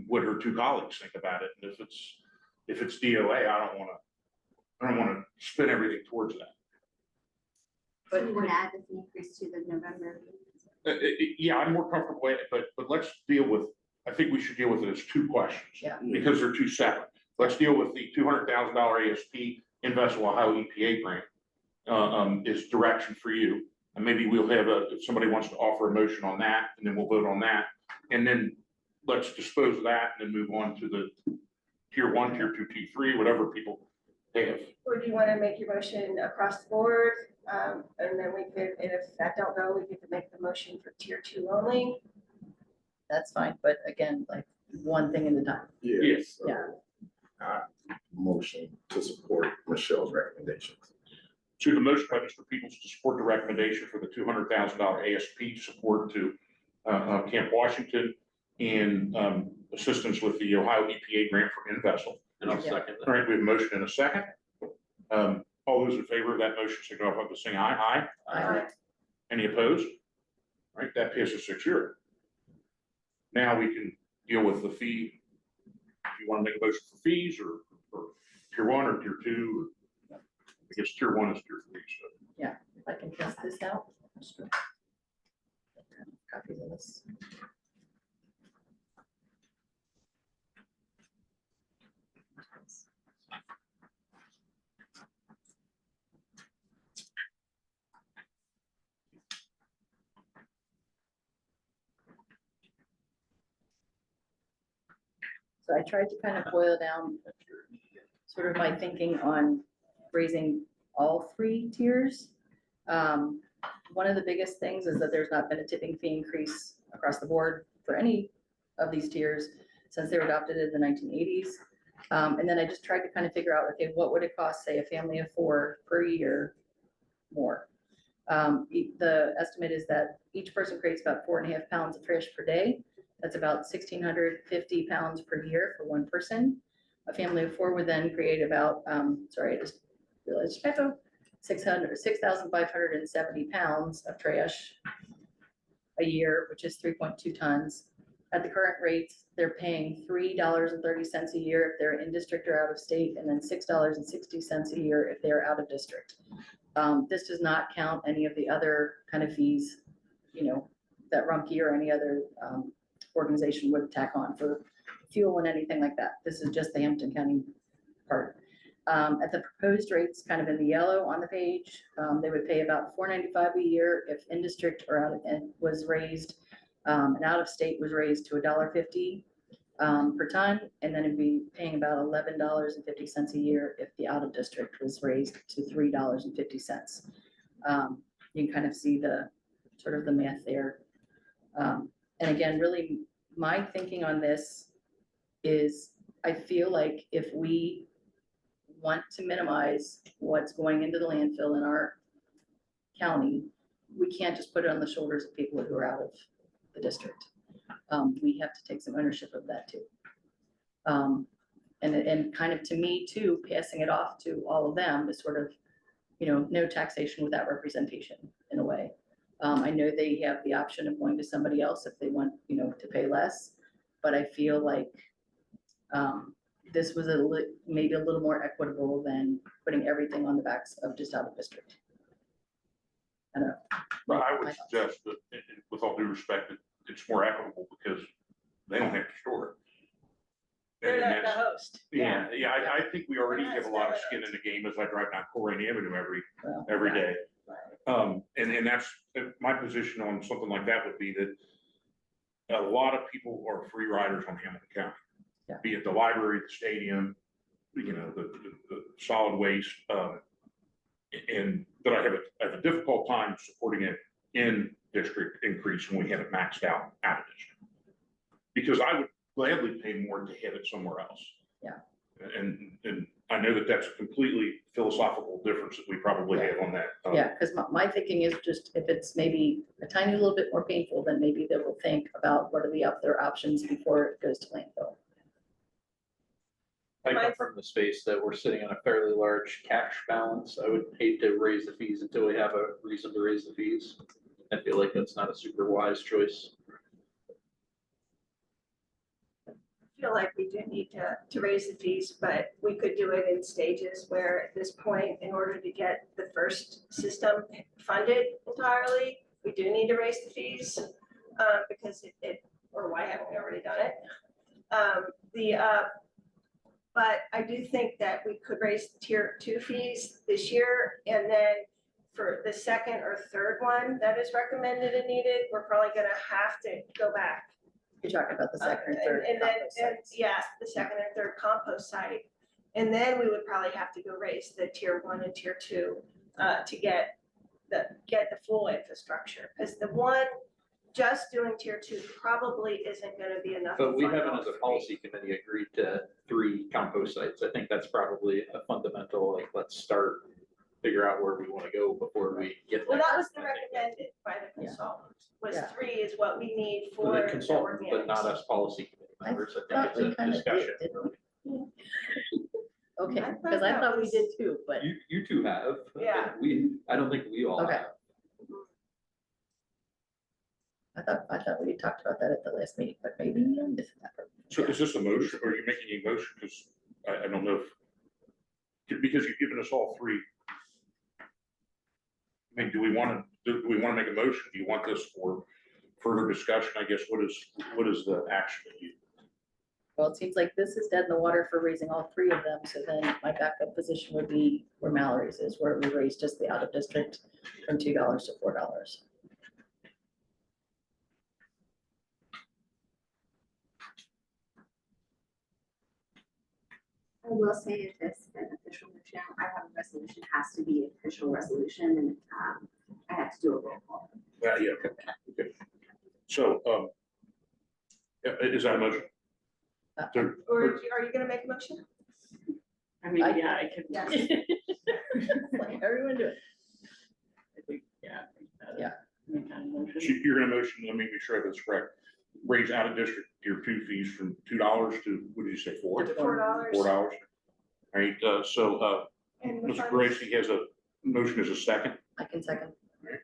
what her two colleagues think about it. And if it's DOA, I don't want to spin everything towards that. So you want to add this increase to the November? Yeah, I'm more comfortable with it, but let's deal with, I think we should deal with it as two questions. Yeah. Because they're two separate. Let's deal with the $200,000 ASP Invest Ohio EPA grant is direction for you. And maybe we'll have if somebody wants to offer a motion on that, and then we'll vote on that. And then let's dispose of that and then move on to the tier 1, tier 2, tier 3, whatever people have. Or do you want to make your motion across the board? And then we could, and if that don't go, we get to make the motion for tier 2 only. That's fine, but again, like one thing at a time. Yes. So, Yeah. motion to support Michelle's recommendations. So the motion by Mr. Peoples to support the recommendation for the $200,000 ASP support to Camp Washington and assistance with the Ohio EPA grant for in-vessel. And I'll Yeah. second All that. right, we have a motion and a second. All those in favor of that motion, signify by saying aye. Aye. Any opposed? All right, that passes 6-0. Now we can deal with the fee. If you want to make a motion for fees or tier 1 or tier 2, I guess tier 1 is tier 3. So If I can test this out. Copies of this. So I tried to kind of boil down sort of my thinking on raising all 3 tiers. One of the biggest things is that there's not been a tipping fee increase across the board for any of these tiers since they were adopted in the 1980s. And then I just tried to kind of figure out, okay, what would it cost, say, a family of 4 per year more? The estimate is that each person creates about 4.5 pounds of trash per day. That's about 1,650 pounds per year for one person. A family of 4 would then create about, sorry, I just realized typo, 6,570 pounds of trash a year, which is 3.2 tons. At the current rates, they're paying $3.30 a year if they're in district or out of state, and then $6.60 a year if they're out of district. This does not count any of the other kind of fees, that Rumpke or any other organization would tack on for fuel and anything like that. This is just the Hampton County part. At the proposed rates, kind of in the yellow on the page, they would pay about $4.95 a year if in district or out of, was raised, and out of state was raised to $1.50 per ton, and then it'd be paying about $11.50 a year if the out of district was raised to $3.50. You can kind of see the sort of the math there. And again, really, my thinking on this is I feel like if we want to minimize what's going into the landfill in our county, we can't just put it on the shoulders of people who are out of the district. We have to take some ownership of that too. And kind of to me too, passing it off to all of them is sort of, no taxation without representation in a way. I know they have the option of going to somebody else if they want, to pay less, but I feel like this was maybe a little more equitable than putting everything on the backs of just out of district. I don't know. But I My would thoughts. suggest that, with all due respect, that it's more equitable because they don't have to store it. They're And not the that's- host. Yeah, I think we already They're not have a lot of selling skin in the game as I drive down Colerain Avenue Well, every yeah. day. And that's, my position on something like that would be that a lot of people are free riders on Hamilton County. Yeah. Be it the library, the stadium, the solid waste, and that I have a difficult time supporting it in district increase when we have it maxed out of district. Because I would gladly pay more to have it somewhere else. Yeah. And I know that that's a completely philosophical difference that we probably have on that. Yeah, because my thinking is just if it's maybe a tiny little bit more painful, then maybe they will think about what are the other options before it goes to landfill. I come from the space that we're sitting on a fairly large cash balance. I would hate to raise the fees until we have a reason to raise the fees. I feel like that's not a super wise choice. I feel like we do need to raise the fees, but we could do it in stages where at this point, in order to get the first system funded entirely, we do need to raise the fees, because or why haven't we already done it? But I do think that we could raise the tier 2 fees this year, and then for the second or third one that is recommended and needed, we're probably gonna have to go back. You're talking about the second and third. And then, compost and sites. yeah, the second and third compost site. And then we would probably have to go raise the tier 1 and tier 2 to get the full infrastructure. Because the one just doing tier 2 probably isn't gonna be enough. to But we fund haven't, all as a three. policy committee, agreed to 3 compost sites. I think that's probably a fundamental, like, let's start, figure out where we want to go before we get Well, there. that was the I think that- recommended by the consultant, was Yeah. 3 is what we need For for the the consultant, but not organics. us policy committee members. I Thought we think it's a kinda discussion. did, didn't we? Okay, I thought because I that thought we was- did too, but You two have. Yeah. I don't think we all Okay. have. I thought we talked about that at the last meeting, but maybe I'm missing that part. So is this a motion, or are you making a motion? Because I don't know if, because you've given us all 3. I mean, do we want to make a motion? Do you want this for further discussion? I guess, what is the action that you? Well, it seems like this is dead in the water for raising all 3 of them, so then my backup position would be where Mallory's is, where we raised just the out of district from $2 to $4. I will say if it's an official motion, I have a resolution, has to be an official resolution, and I have to do a roll call. Yeah, okay. So, is that a motion? So, Or are you gonna make a motion? I mean, I- yeah, I could. Yes. Like, everyone do it. I think, yeah. I think that is Yeah. any kind of motion. So you're gonna motion, let me be sure that's correct, raise out of district tier 2 fees from $2 to, what did you say, $4? $4. $4. All right, so, And the Mr. funds- Gracie has a motion as a second. I can second. Is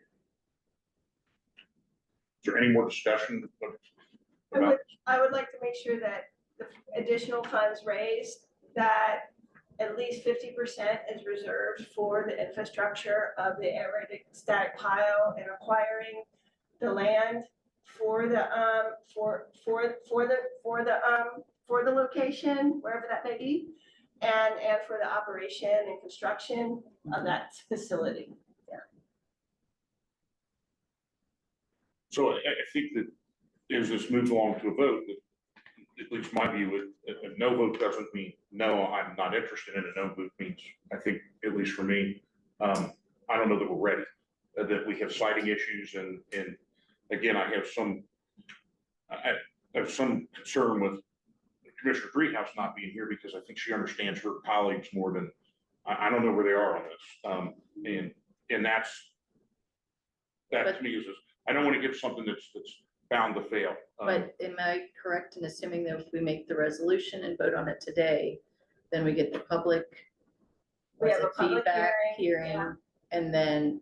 there any more discussion I about? I would like to make sure that the additional funds raised, that at least 50% is reserved for the infrastructure of the aerotic stack pile and acquiring the land for the, for the location, wherever that may be, and for the operation and construction of that facility. So I think that as this moves along to a vote, that at least my view, a no vote doesn't mean, no, I'm not interested in it. A no vote means, I think, at least for me, I don't know that we're ready, that we have siting issues and again, I have some concern with Commissioner Dreehouse not being here because I think she understands her colleagues more than, I don't know where they are on this. And that to me is, I don't want to give something that's bound to fail. But am I correct in assuming that if we make the resolution and vote on it today, then we get the public We have a was it public feedback hearing, hearing, And then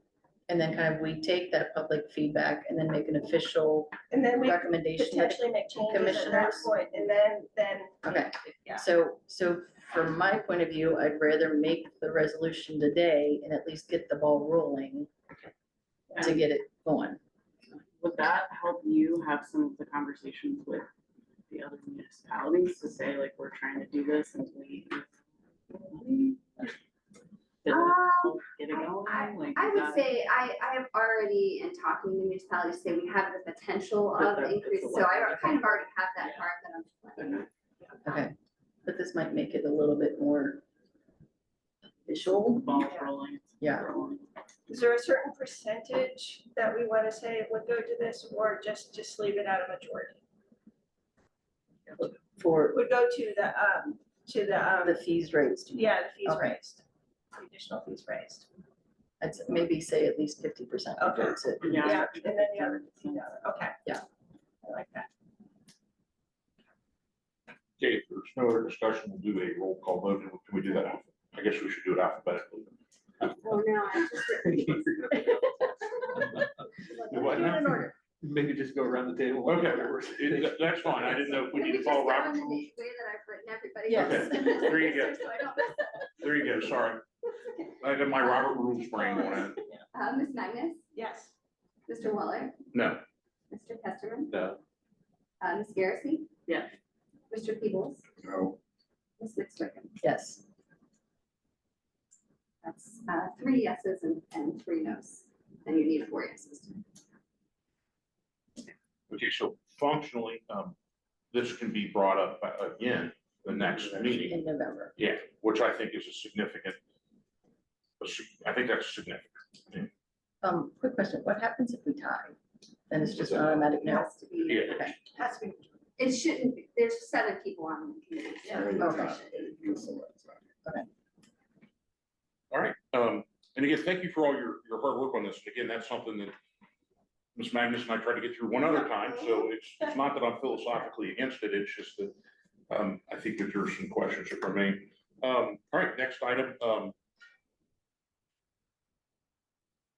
kind of we take that public feedback and then make an official And then we recommendation. potentially make changes at that Commissioners. point, and then. Okay. Yeah. So from my point of view, I'd rather make the resolution today and at least get the ball rolling to get it going. Would that help you have some of the conversations with the other municipalities to say like, we're trying to do this and we get it going? Like, I is would that- say, I have already, in talking to municipalities, say we have the potential of But the- increase, it's a so I lot. kind of already have that part that I'm planning. Okay, but this might make it a little bit more visual. Ball rolling. Yeah. Rolling. Is there a certain percentage that we want to say would go to this, or just leave it at a majority? For Would go to the fees raised. yeah, the fees Okay. raised, the additional fees raised. I'd maybe say at least 50%. Okay. That's it. Yeah, and then the other, okay. Yeah. I like that. Okay, if there's no other discussion, we'll do a roll call vote. Can we do that? I guess we should do it alphabetically. Oh, no, I just. What Do it now? in order. Maybe just go around the table. Okay, that's fine. I didn't know if we Can need we to just follow go in Robert's the rules. way that I've written everybody Yes. else? There you go. So I don't mess up. There you go, sorry. I had my Robert rules brain going in. Ms. Magnus, Yes. Mr. Waller, No, Mr. Kesterman, No. Ms. Garrissey. Yes. Mr. Peebles, No, Ms. McSwicken. Yes. That's 3 yeses and 3 nos. And you need 4 yeses. okay, so functionally, this can be brought up again the next meeting. In November. Yeah, which I think is a significant, I think that's significant. Quick question, what happens if we tie? Then it's just an automatic It no? has to be, Yeah. Okay. Has to be. it shouldn't, be. There's 7 people on the committee. so I ain't it got should- it. You somebody's not. All right, and again, thank you for all your hard work on this. Again, that's something that Ms. Magnus and I tried to get through one other time, so it's not that I'm philosophically against it, it's just that I think that there's some questions that remain. All right, next item,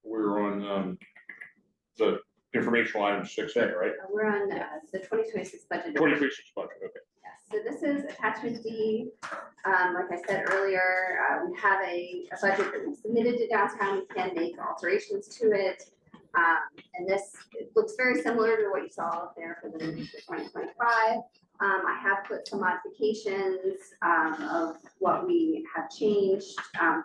we're on the informational item 6A, right? We're on the 2026 budget. 2026 budget, okay. Yes, so this is attachment D. Like I said earlier, we have a budget that we submitted to downtown. We can make alterations to it. And this it looks very similar to what you saw up there for the 2025. I have put some modifications of what we have changed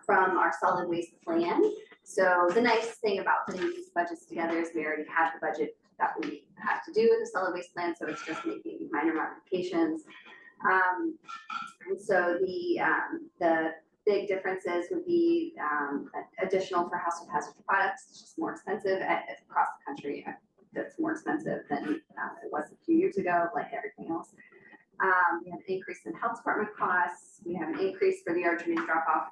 from our solid waste plan. So the nice thing about putting these budgets together is we already have the budget that we have to do with the solid waste plan, so it's just making minor modifications. And so the big differences would be additional for household hazardous products, it's just more expensive across the country. That's more expensive than it was a few years ago, like everything else. We have an increase in health department costs. We have an increase for the Archer drop-off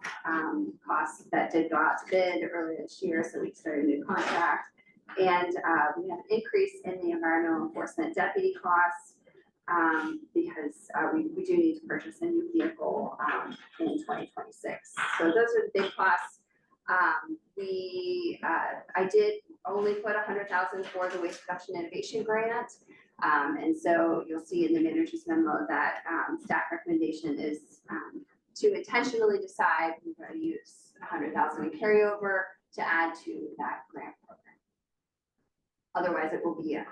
costs that did go out to bid earlier this year, so we started a new contract. And we have an increase in the environmental enforcement deputy costs because we do need to purchase a new vehicle in 2026. So those are the big costs. I did only put 100,000 for the waste reduction innovation grant. And so you'll see in the manager's memo that staff recommendation is to intentionally decide we're going to use 100,000 in carryover to add to that grant program. Otherwise, it will be $100,000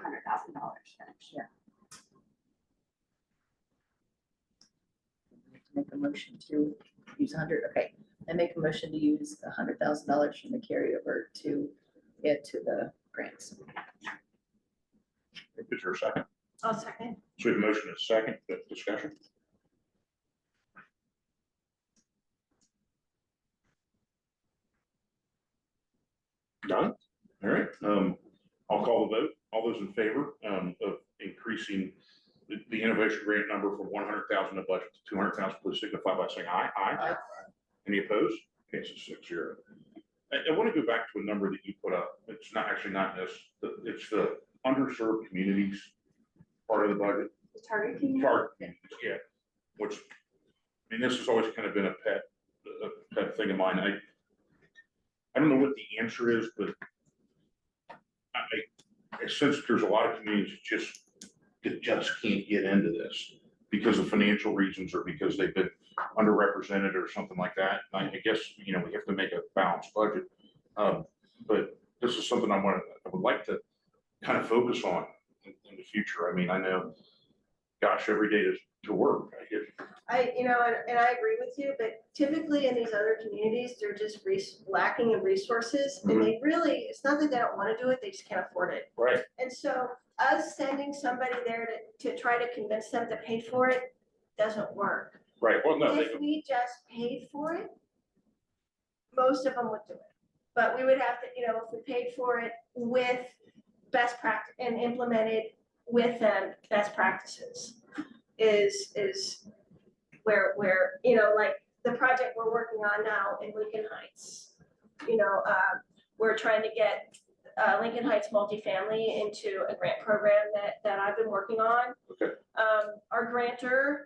next year. Make a motion to use 100, okay. I make a motion to use $100,000 from the carryover to add to the grants. Is there a second? I'll second. So we have a motion and a second, discussion? Done? All right, I'll call the vote. All those in favor of increasing the innovation grant number from 100,000 of budget to 200,000, please signify by saying aye. Aye. Any opposed? Okay, so 6-0. I want to go back to a number that you put up. It's not actually not this, it's the underserved communities part of the budget. The target community. Target communities, yeah, which, I mean, this has always kind of been a pet thing of mine. I don't know what the answer is, but I sense there's a lot of communities that just can't get into this because of financial reasons or because they've been underrepresented or something like that. And I guess, you know, we have to make a balanced budget. But this is something I would like to kind of focus on in the future. I mean, I know, gosh, every day to work, I get. You know, and I agree with you, but typically in these other communities, they're just lacking in resources. And they really, it's not that they don't want to do it, they just can't afford it. Right. And so us sending somebody there to try to convince them to pay for it doesn't work. Right, well, no, If we just paid for it, most of them would do it. But we would have to, you know, if we paid for it with best practice and implemented with them best practices is where, you know, like the project we're working on now in Lincoln Heights. You know, we're trying to get Lincoln Heights multifamily into a grant program that I've been working on. Okay. Our grantor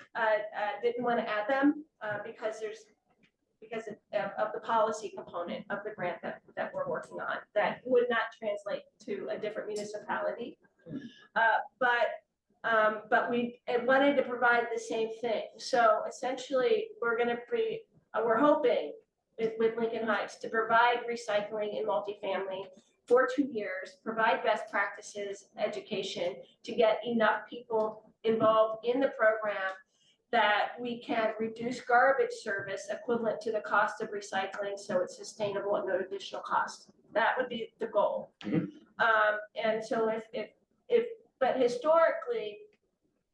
didn't want to add them because of the policy component of the grant that we're working on that would not translate to a different municipality. But we wanted to provide the same thing. So essentially, we're hoping with Lincoln Heights to provide recycling in multifamily for 2 years, provide best practices education to get enough people involved in the program that we can reduce garbage service equivalent to the cost of recycling, so it's sustainable at no additional cost. That would be the goal. Mhm. And so but historically,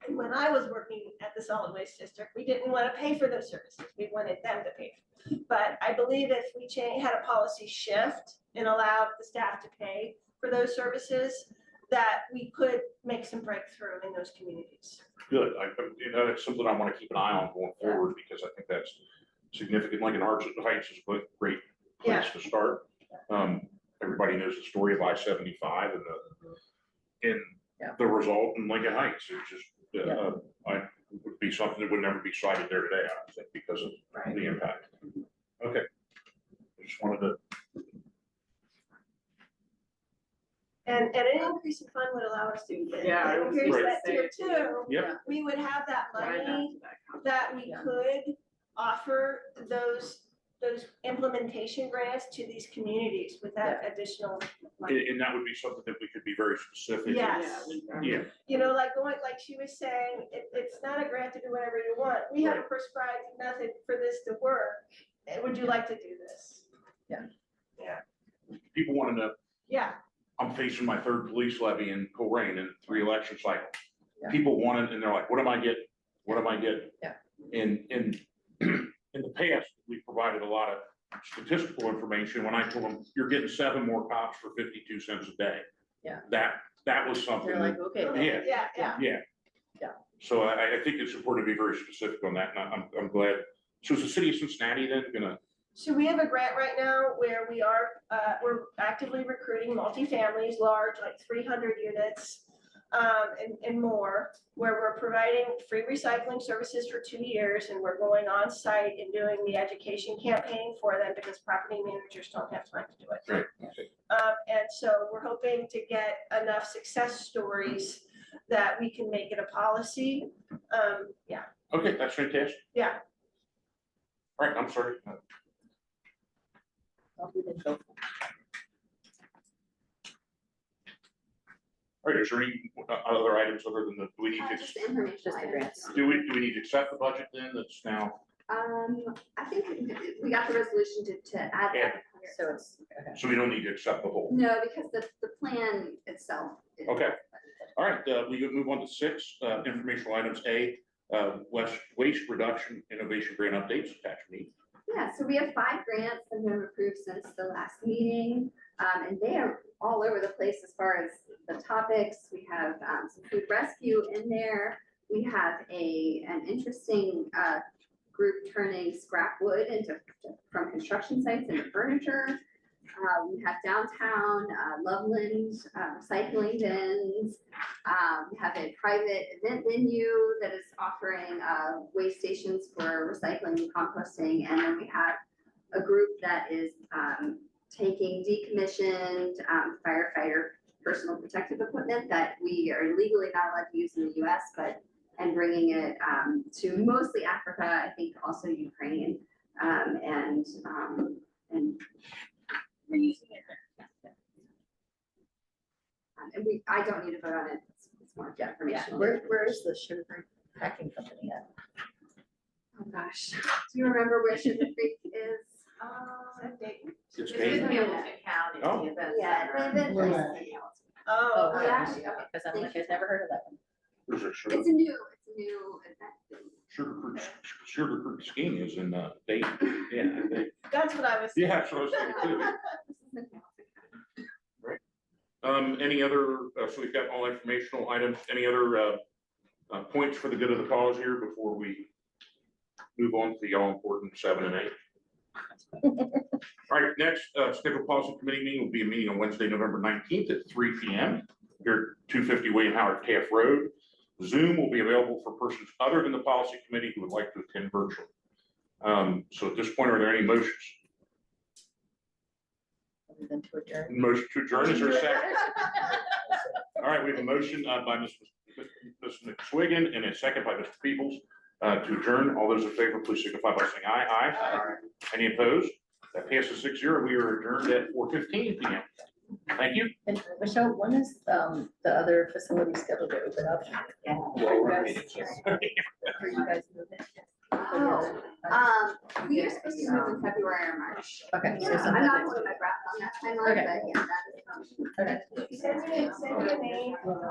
and when I was working at the solid waste district, we didn't want to pay for those services. We wanted them to pay. But I believe if we had a policy shift and allowed the staff to pay for those services, that we could make some breakthrough in those communities. Good, you know, that's something I want to keep an eye on going forward because I think that's significant. Lincoln Heights is a great place to start. Everybody knows the story of I-75 and the result in Lincoln Heights. It's just, would be something that would never be cited there today, I think, because of the impact. Okay. I just wanted to. And an increase in fund would allow us to increase Right. that tier 2. Yep. We would have that money that we could offer those implementation grants to these communities with that additional money. And that would be something that we could be very specific. Yes. Yeah. You know, like she was saying, it's not a grant to do whatever you want. We have a prescribed method for this to work. Would you like to do this? People want to know. Yeah. I'm facing my 3rd police levy in Colerain in 3 election cycles. Yeah. People want it and they're like, what am I getting? What am I getting? Yeah. In the past, we provided a lot of statistical information when I told them, you're getting 7 more cops for 52 cents a day. Yeah. That was something. They're like, okay. Yeah. So I think it's important to be very specific on that. And I'm glad. So is the city of Cincinnati then gonna? So we have a grant right now where we're actively recruiting multifamilies, large, like 300 units, and more, where we're providing free recycling services for 2 years, and we're going on site and doing the education campaign for them because property managers don't have time to do it. Right. And so we're hoping to get enough success stories that we can make it a policy. Okay, that's fantastic. Yeah. All right, I'm sorry. All right, is there any other items other than do we need to, Just the information Just the items. grants. do we need to accept the budget then that's now? I think we got the resolution to add Yeah. that. So it's, okay. So we don't need to accept the whole? No, because the plan itself. is- Okay. All right, we could move on to 6 informational items. A, waste reduction innovation grant updates, attached me. Yeah, so we have 5 grants that have been approved since the last meeting, and they are all over the place as far as the topics. We have some food rescue in there. We have an interesting group turning scrap wood from construction sites into furniture. We have downtown Loveland recycling bins. We have a private event venue that is offering waste stations for recycling and composting. And then we have a group that is taking decommissioned firefighter personal protective equipment that we are legally not allowed to use in the US, and bringing it to mostly Africa, I think also Ukraine, and reusing it. And I don't need to vote on it, it's more Yeah, informational. where is the sugar packing company at? Oh, gosh, do you remember where Sugar Creek is? It's in Dayton. Hamilton County. Oh. Yeah, they've Where been. is Oh, Oh, okay. actually, okay. Because I'm like, I've never heard of that one. There's a Sugar It's a new event. Sugar Creek skiing is in Dayton. Yeah, I think. That's what I was. Yeah, that's what I was thinking too. Any other, so we've got all informational items, any other points for the good of the cause here before we move on to the all important 7 and 8? All right, next scheduled policy committee meeting will be a meeting on Wednesday, November 19th at 3 p.m. here at 250 William Howard Taft Road. Zoom will be available for persons other than the policy committee who would like to attend virtually. So at this point, are there any motions? Other than to adjourn. Motion to adjourn, is there a second? All right, we have a motion by Ms. McSwigan and a second by Mr. Peoples to adjourn. All those in favor, please signify by saying aye. Aye. Any opposed? That passes 6-0. We are adjourned at 4:15 p.m. Thank you. And Michelle, when is the other facility scheduled to open up? For you guys moving? Oh, we are supposed to move in February or March. Okay. So I'm not sometime holding my breath on that timeline, Okay. but yeah, that is. next- okay. Send me a name, where it's